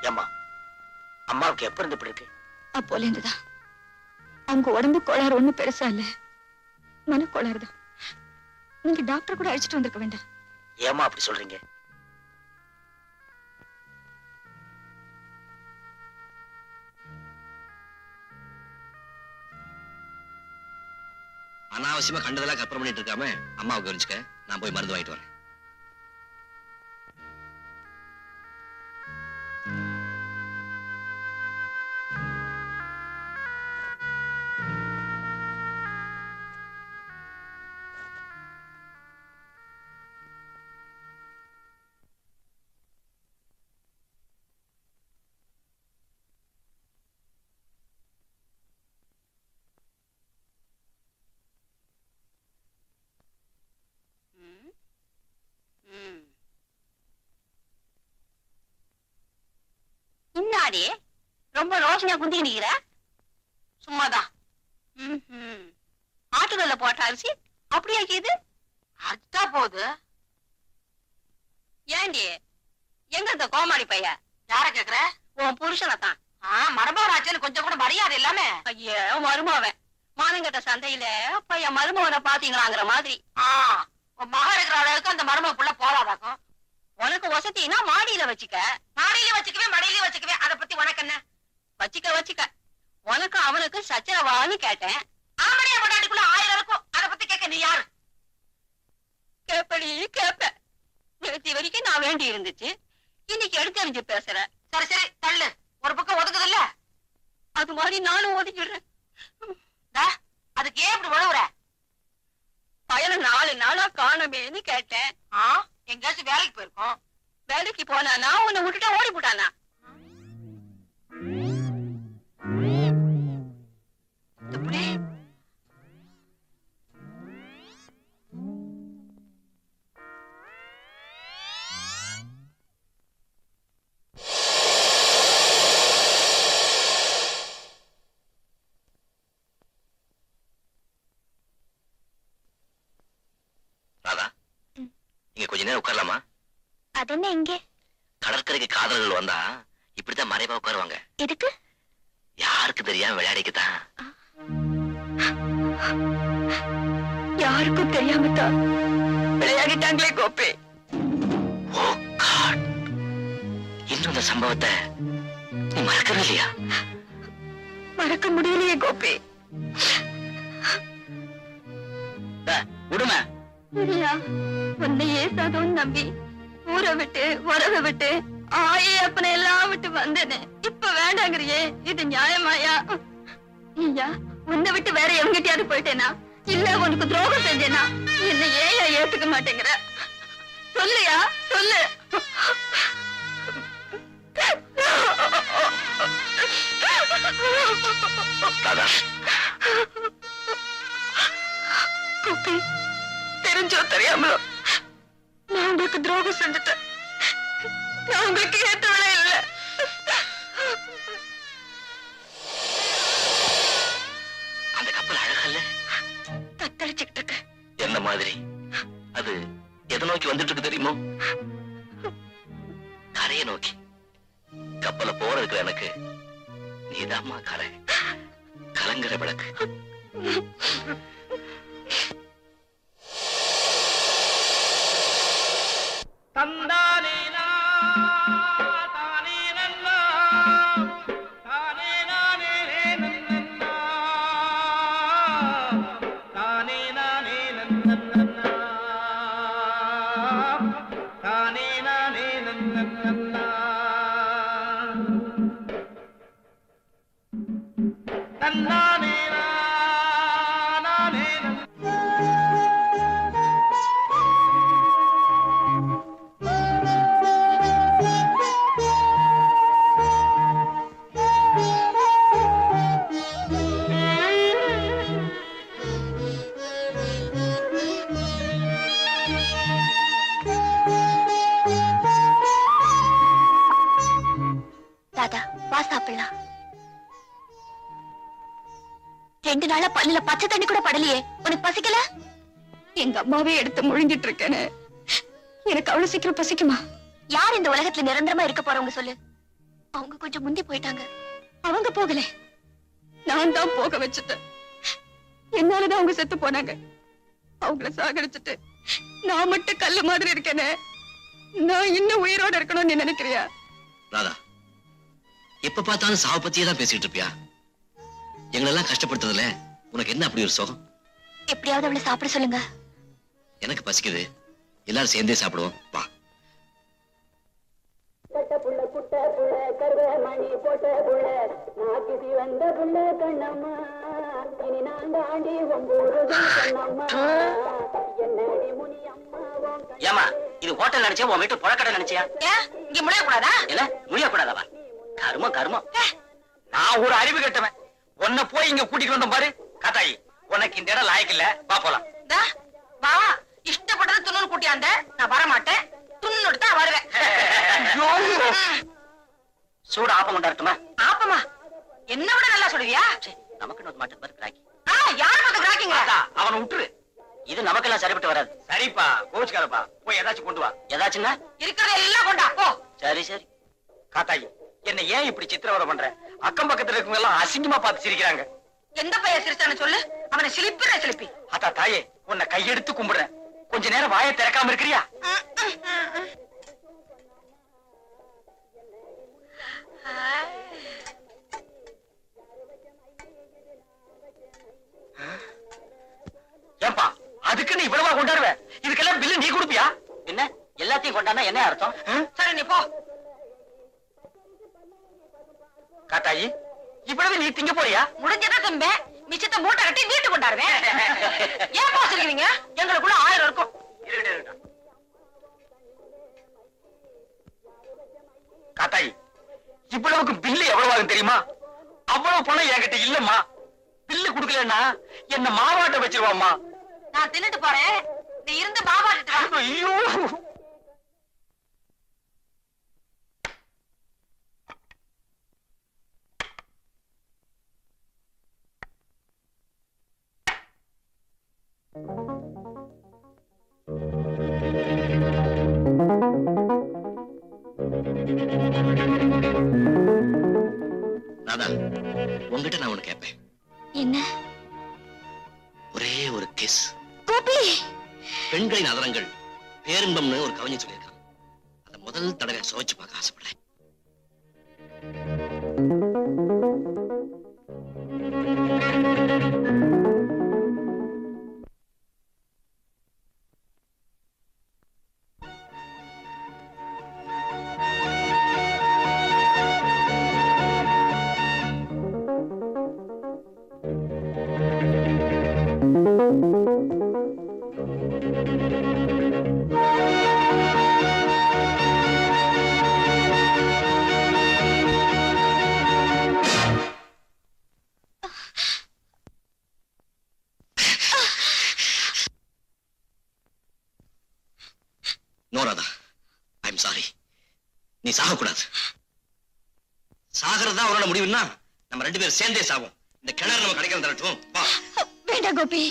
ஏம்மா, அம்மாவுக்கு எப்ப இருந்து இப்படி இருக்கு? அப்போல இருந்துதான். அவங்க உடம்பு கோளாறு ஒண்ணும் பெருசா இல்ல, மனக்கோளாறு தான். நீங்க டாக்டர் கூட அழைச்சிட்டு வந்திருக்க வேண்டாம். ஏம்மா அப்படி சொல்றீங்க? அனாவசியமா கண்டதெல்லாம் கற்பனை பண்ணிட்டு இருக்காம அம்மாவை கவனிச்சுக்க. நான் போய் மருந்து வாங்கிட்டு வரேன். இன்னாடி ரொம்ப ரோஷனையா குந்தி நிக்கிற? சும்மாதான். ஆட்டுக்கல்ல போட்ட அரிசி அப்படியே ஆக்கிது அத்தா போகுது. ஏண்டி, எங்க இந்த கோமாளி பைய? யார கேக்குற? உன் புருஷனத்தான். மருமகனாச்சுன்னு கொஞ்சம் கூட மரியாதை இல்லாம. ஐயோ, மருமவன் மானங்கட்ட சந்தையில பையன் மருமகனை பாத்தீங்களாங்கிற மாதிரி. உன் மகன் இருக்கிற அளவுக்கு அந்த மருமக புள்ள போலாதாக்கும். உனக்கு வசதினா மாடியில வச்சுக்க. மாடியில வச்சுக்கவே மடியில வச்சுக்கவே, அத பத்தி உனக்கு என்ன? வச்சுக்க. உனக்கு அவனுக்கு சச்சரவான்னு கேட்டேன். ஆமடியா பொண்டாட்டிக்குள்ள 1000 இருக்கும், அத பத்தி கேட்க நீ யாரு? கேப்படி கேப்ப. நேத்து வரைக்கும் நான் வேண்டி இருந்துச்சு, இன்னைக்கு எடுத்தறிஞ்சு பேசுற. சரி தள்ளு, ஒரு பக்கம் ஒதுக்குதுல்ல, அது மாதிரி நானும் ஒதுக்கிடுறேன். அதுக்கு ஏன் இப்படி உழவுற? பயண 4 நாளா காணமேன்னு கேட்டேன். எங்கேயாச்சும் வேலைக்கு போயிருக்கோம். வேலைக்கு போனானா உன்னை விட்டுட்டா ஓடி போட்டானா? எப்படி? ராதா, இங்க கொஞ்ச நேரம் உட்காரலாமா? அதென்ன இங்கே? கடற்கரைக்கு காதலர்கள் வந்தா இப்படித்தான் மறைவா உட்காருவாங்க. எதுக்கு? யாருக்கு தெரியாம விளையாடிக்குதான். யாருக்கும் தெரியாம தான் விளையாடிட்டாங்களே கோபி. ஓ காட், இன்னும் இந்த சம்பவத்தை நீ மறக்கவே இல்லையா? மறக்க முடியலையே கோபி. விடும இல்லையா, உன்னை ஏசாதோன்னு நம்பி ஊரை விட்டு உறவை விட்டு ஆயே அப்பனை எல்லாம் விட்டு வந்தேனே, இப்ப வேண்டாங்கிறியே, இது நியாயமாயா? ஐயா, உன்னை விட்டு வேற எவங்கிட்டயாவது போயிட்டேனா, இல்ல உனக்கு துரோகம் செஞ்சேனா? என்ன ஏயா ஏத்துக்க மாட்டேங்கிற? சொல்லுயா, சொல்லு. கோபி, தெரிஞ்சோ தெரியாமலோ நான் உங்களுக்கு துரோகம் செஞ்சுட்டேன். நான் உங்களுக்கு ஏத்தவளே இல்ல. அந்த கப்பல் அழகல்ல, தத்தளிச்சுக்கிட்டு இருக்கு. என்ன மாதிரி? அது எதை நோக்கி வந்துட்டு இருக்கு தெரியுமோ? கரையை நோக்கி. கப்பலை போறதுக்கு எனக்கு நீதாம்மா கரை. கலங்கர விளக்கு. ராதா, வா சாப்பிடலாம். 2 நாளா பல்லுல பச்சை தண்ணி கூட படலையே, உனக்கு பசிக்கல? எங்க அம்மாவே எடுத்து முழுங்கிட்டு இருக்கேன்னு எனக்கு அவ்வளவு சீக்கிரம் பசிக்குமா? யார் இந்த உலகத்துல நிரந்தரமா இருக்க போறவங்க சொல்லு? அவங்க கொஞ்சம் முந்தி போயிட்டாங்க. அவங்க போகல, நான் தான் போக வச்சுட்டேன். என்னாலதான் அவங்க செத்து போனாங்க. அவங்கள சாகடிச்சுட்டு நான் மட்டும் கல்லு மாதிரி இருக்கேனே, நான் இன்னும் உயிரோட இருக்கணும்னு நீ நினைக்கிறியா? ராதா, எப்ப பார்த்தாலும் சாவ பத்தியே தான் பேசிட்டு இருப்பியா? எங்களெல்லாம் கஷ்டப்படுத்துறதுல உனக்கு என்ன அப்படி ஒரு சுகம்? எப்படியாவது அவளை சாப்பிட சொல்லுங்க. எனக்கு பசிக்குது, எல்லாரும் சேர்ந்தே சாப்பிடுவோம், வா. ஏமா, இது ஹோட்டல் நினைச்சா உன் வீட்டு புழக்கடை நினைச்சியா? இங்க முடிய கூடாதா? இல்ல முடிய கூடாதவா? கருமம் கருமம். நான் ஒரு அறிவு கட்டவன், உன்னை போய் இங்க கூட்டிட்டு வந்தோம் பாரு. காத்தாயி, உனக்கு இந்த இடம் லாயக்கு இல்ல, வா போலாம். வா, இஷ்டப்பட்டது துண்ணு கூட்டியாந்த, நான் வர மாட்டேன். துண்ணு தான் வருவேன். சூடு ஆப்பம் கொண்டாடட்டுமா? ஆப்பமா? என்ன விட நல்லா சொல்லுவியா? நமக்கு நோட் மாட்டது பாரு கிராக்கி. யார் பார்த்து கிராக்கிங்க? அவனை விட்டுரு, இது நமக்கெல்லாம் சரிப்பட்டு வராது. சரிப்பா, கோச்சுக்காரப்பா, போய் ஏதாச்சும் கொண்டு வா. ஏதாச்சுன்னா இருக்கிறத எல்லாம் கொண்டா போ. சரி சரி. காத்தாயி, என்ன ஏன் இப்படி சித்திரவதை பண்ற? அக்கம் பக்கத்துல இருக்கவங்க எல்லாம் அசிங்கமா பார்த்து சிரிக்கிறாங்க. எந்த பையன் சிரிச்சான்னு சொல்லு, அவனை சிலிப்பிற சிலிப்பி. அத்தா தாயே, உன்னை கையெடுத்து கும்பிடுறேன், கொஞ்ச நேரம் வாயை திறக்காம இருக்கிறியா? ஏன்பா, அதுக்கு நீ இவ்வளவா கொண்டாடுவ? இதுக்கெல்லாம் பில்லு நீ கொடுப்பியா? என்ன எல்லாத்தையும் கொண்டாடா என்ன அர்த்தம்? சரி நீ போ. காத்தாயி, இவ்வளவு நீ திங்க போறியா? முடிஞ்சதா திம்பே, மிச்சத்தை மூட்டை கட்டி வீட்டு கொண்டாடுவேன். ஏன் போசிருக்கீங்க? எங்களுக்குள்ள 1000 இருக்கும். காத்தாயி, இவ்வளவுக்கு பில்லு எவ்வளவு ஆகும் தெரியுமா? அவ்வளவு பணம் என்கிட்ட இல்லம்மா. பில்லு குடுக்கலன்னா என்ன மாவாட்ட வச்சிருவாம்மா. நான் தின்னுட்டு போறேன், நீ இருந்து பாபாட்டு வா. ஐயோ, ராதா, உங்ககிட்ட நான் ஒண்ணு கேட்பேன். என்ன? ஒரே ஒரு கிஸ். கோபி, பெண்களின் அதரங்கள் பேரின்பம்னு ஒரு கவிஞர் சொல்லியிருக்கான். அத முதல் தடவை சுவைச்சு பார்க்க ஆசைப்படுறேன். No Radha, I am sorry. நீ சாகக்கூடாது. சாகிறதா உன்னோட முடிவுன்னா நம்ம 2 பேரும் சேர்ந்தே சாவோம். இந்த கிணறு நம்ம கிடைக்கிற தரட்டும், வா. வேண்டாம் கோபி,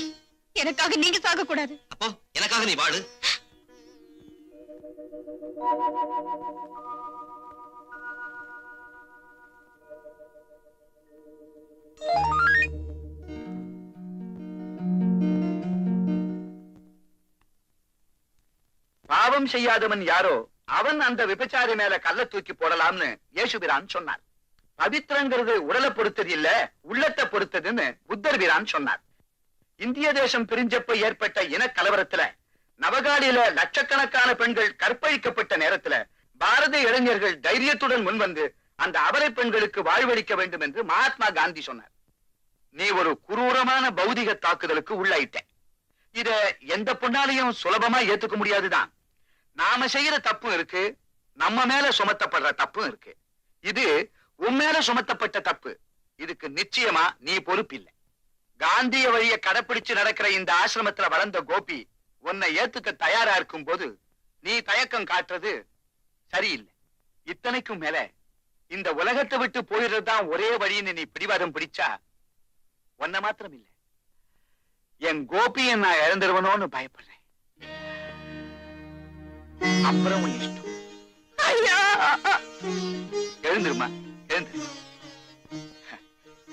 எனக்காக நீங்க சாக கூடாது. அப்போ எனக்காக நீ வாடு. பாவம் செய்யாதவன் யாரோ அவன் அந்த விபச்சாரி மேல கல்ல தூக்கி போடலாம்னு இயேசுபிரான் சொன்னார். பவித்திரங்கிறது உடலை பொறுத்தது இல்ல, உள்ளத்தை பொறுத்ததுன்னு புத்தர் பிரான் சொன்னார். இந்திய தேசம் பிரிஞ்சப்ப ஏற்பட்ட இனக்கலவரத்துல நவகாலியில லட்சக்கணக்கான பெண்கள் கற்பழிக்கப்பட்ட நேரத்துல பாரதிய இளைஞர்கள் தைரியத்துடன் முன்வந்து அந்த அபலை பெண்களுக்கு வாழ்வளிக்க வேண்டும் என்று மகாத்மா காந்தி சொன்னார். நீ ஒரு குரூரமான பௌதிக தாக்குதலுக்கு உள்ளாயிட்ட. இத எந்த பொண்ணாலையும் சுலபமா ஏத்துக்க முடியாதுதான். நாம செய்யற தப்பும் இருக்கு, நம்ம மேல சுமத்தப்படுற தப்பும் இருக்கு. இது உன் மேல சுமத்தப்பட்ட தப்பு. இதுக்கு நிச்சயமா நீ பொறுப்பில்லை. காந்திய வழிய கடைப்பிடிச்சு நடக்கிற இந்த ஆசிரமத்துல வளர்ந்த கோபி உன்னை ஏத்துக்க தயாரா இருக்கும் போது நீ தயக்கம் காட்டுறது சரியில்லை. இத்தனைக்கும் மேல இந்த உலகத்தை விட்டு போயிடுறதுதான் ஒரே வழின்னு நீ பிடிவாதம் பிடிச்சா உன்னை மாத்திரம் இல்ல, என் கோபியை நான் இழந்துருவனோன்னு பயப்படுறேன். அப்புறம் உன் இஷ்டம். எழுந்துருமா, எழுந்து.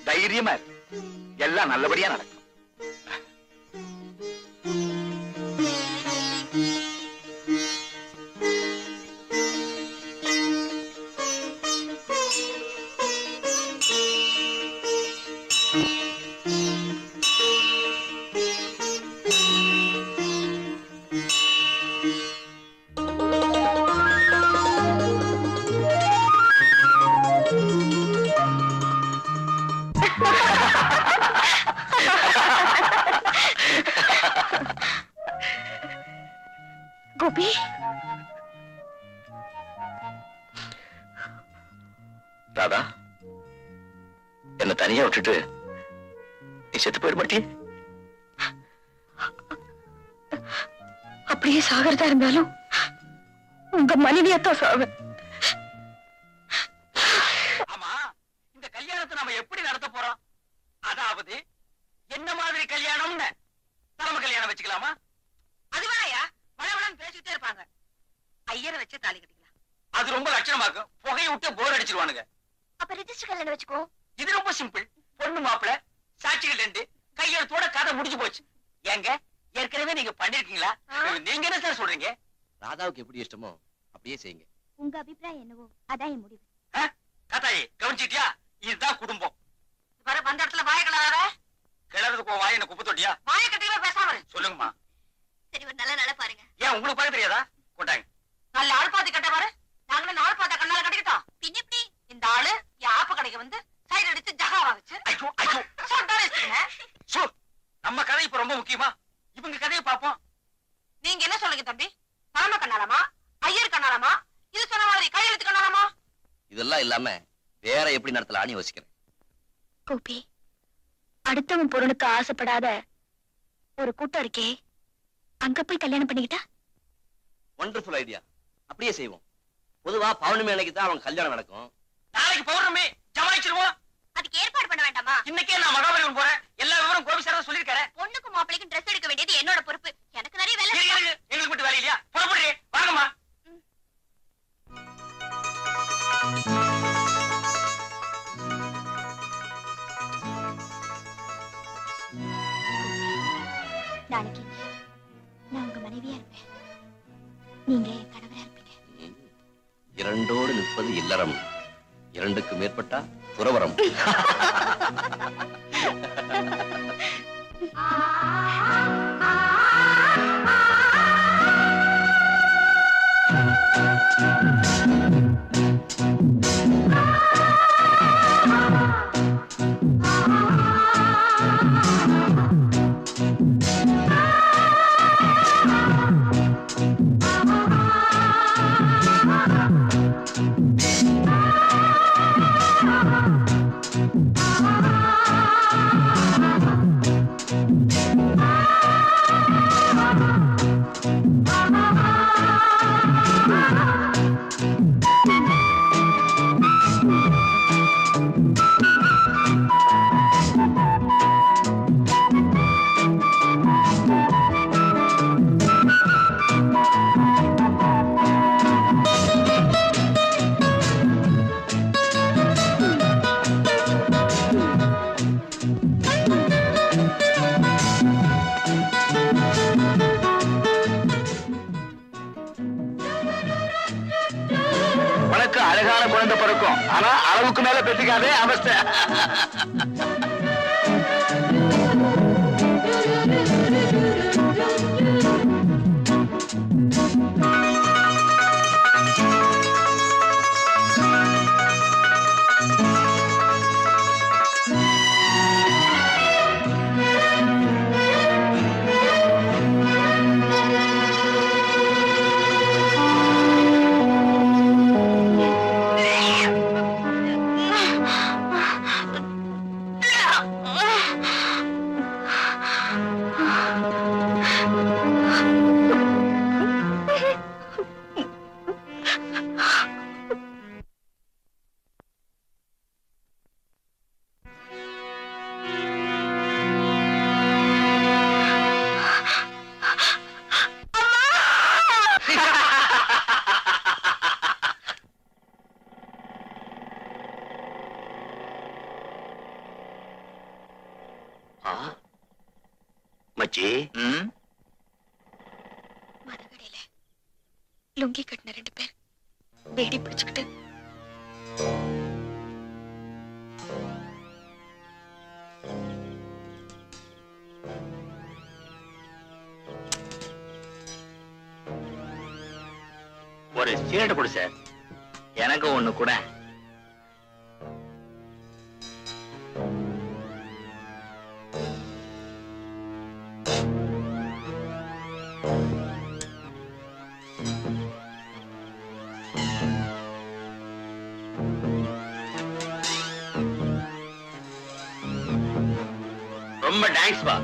தைரியமா இரு, எல்லாம் நல்லபடியா நடக்கும். கோபி, ராதா, என்ன தனியா விட்டுட்டு நீ செத்து போயிட மாட்டியே? அப்படியே சாகிறதா இருந்தாலும் உங்க மனைவியத்தான் சாவேன். ஆமா, இந்த கல்யாணத்தை நாம எப்படி நடத்த போறோம்? அதாவது என்ன மாதிரி கல்யாணம்னு தலைமை கல்யாணம் வச்சுக்கலாமா? அதுவாயா வளவளன்னு பேசிட்டே இருப்பாங்க. ஐயரை வச்சு தாலி கட்டிக்கலாம். அது ரொம்ப லட்சணமாக்கும். புகையை விட்டு போர் அடிச்சிருவானுங்க. அப்ப ரெஜிஸ்டர் கல்யாணம் வச்சுக்கோ. இது ரொம்ப சிம்பிள். பொண்ணு மாப்பிள, சாட்சிகள் 2, கையெழுத்தோட கதை முடிஞ்சு போச்சு. ஏங்க, ஏற்கனவே நீங்க பண்ணிருக்கீங்களா? நீங்க என்ன சார் சொல்றீங்க? ராதாவுக்கு எப்படி இஷ்டமோ அப்படியே செய்யுங்க. உங்க அபிப்பிராயம் என்னவோ அதான் என் முடிவு. கதாயி கவனிச்சிட்டியா? இதுதான் குடும்பம். வர வந்த இடத்துல வாய கிளறாத. கிளறதுக்கு வாய் என்ன குப்பை தொட்டியா? வாய கட்டிக்கவே பேசாம இரு. சொல்லுங்கம்மா. சரி, ஒரு நல்ல நாளா பாருங்க. ஏன் உங்களுக்கு பார்க்க தெரியாதா? கொண்டாங்க. நல்ல ஆள் பாத்தி கட்ட பாரு. நாங்களும் நாள் பார்த்தா கண்ணால கட்டிக்கிட்டோம். பின்ன எப்படி? இந்த ஆளு என் ஆப்ப கடைக்கு வந்து சைடு அடிச்சு ஜகா வாங்குச்சு. ஐயோ ஐயோ, சோ, நம்ம கதை இப்ப ரொம்ப முக்கியமா? இவங்க கதையை பாப்போம். நீங்க என்ன சொல்லுங்க தம்பி? தலைமை கண்ணாலமா, ஐயர் கண்ணாலமா, இது சொன்ன மாதிரி கையெழுத்து கண்ணாலமா? இதெல்லாம் இல்லாம வேற எப்படி நடத்தலாம்னு யோசிக்கிறேன். கோபி, அடுத்தவன் பொருளுக்கு ஆசைப்படாத ஒரு கூட்டம் இருக்கே, அங்க போய் கல்யாணம் பண்ணிக்கிட்டா? Wonderful idea. அப்படியே செய்வோம். பொதுவா பௌர்ணமி அன்னைக்கு தான் அவன் கல்யாணம் நடக்கும். நாளைக்கு பௌர்ணமி, ஜமாயிச்சிருவோம். அதுக்கு ஏற்பாடு பண்ண வேண்டாமா? இன்னைக்கே நான் மகாபலிபுரம் போறேன். எல்லா விவரம் கோபி சார் சொல்லிருக்காரு. பொண்ணுக்கு மாப்பிளைக்கும் ட்ரெஸ் எடுக்க வேண்டியது என்னோட பொறுப்பு. எனக்கு நிறைய வேலை இருக்கு, இருக்கு. இருக்கு. எங்களுக்கு மட்டும் வேலை இல்லையா? புறப்படுறே, வாங்கம்மா. நாளைக்கு நான் உங்க மனைவியா இருப்பேன், நீங்க என் கணவரா இருப்பீங்க. இரண்டோடு நிற்பது இல்லறம், இரண்டுக்கு மேற்பட்டா துறவரம். இருக்கும். ஆனா அளவுக்கு மேல பெற்றுக்காதே அவஸ்தை. மச்சி, மரகடையில லுங்கி கட்டின 2 பேர் வேடி பிடிச்சுக்கிட்டு ஒரு சிகரெட் கொடு சார். எனக்கு ஒண்ணு கூட. ரொம்ப தேங்க்ஸ் பா.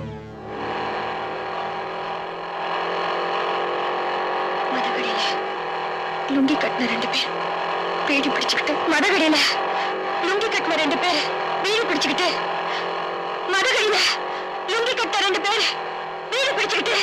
மரகடையில லுங்கி கட்டின 2 பேர் வேடி பிடிச்சுக்கிட்டு மரகடையில லுங்கி கட்டின 2 பேர் வேடி பிடிச்சுக்கிட்டு மரகடையில லுங்கி கட்டின 2 பேர் வேடி பிடிச்சுக்கிட்டு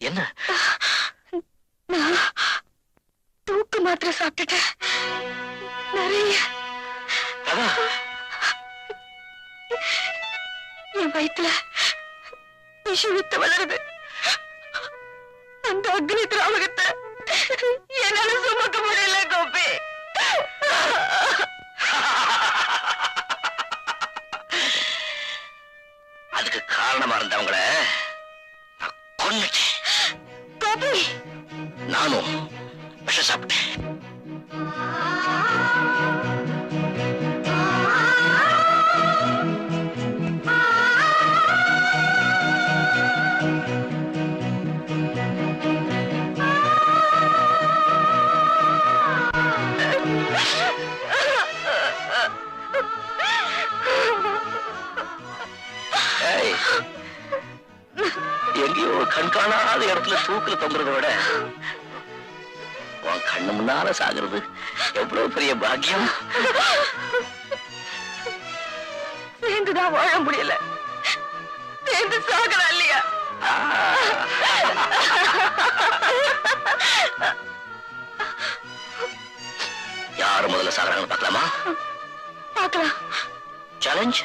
என்ன தூக்கு மாத்திரை சாப்பிட்டுட்டேன் நிறைய. என் வயிற்றுல விஷ வித்து வளருது. அந்த அக்னி திராவகத்தை என்னால சுமக்க முடியல கோபி. அதுக்கு காரணமா இருந்தவங்கள நான் கொன்னுட்டேன். கோபி, நானும் விஷம் சாப்பிட்டேன். எங்கேயோ கண்காணாத இடத்துல தூக்குல தொங்குறத விட உன் கண்ணு முன்னால சாகுறது எவ்வளவு பெரிய பாக்கியம். சேர்ந்துதான் வாழ முடியல, சேர்ந்து சாகலாம் இல்லையா? யாரு முதல்ல சாகுறாங்கன்னு பார்க்கலாமா? பார்க்கலாம். சேலஞ்ச்.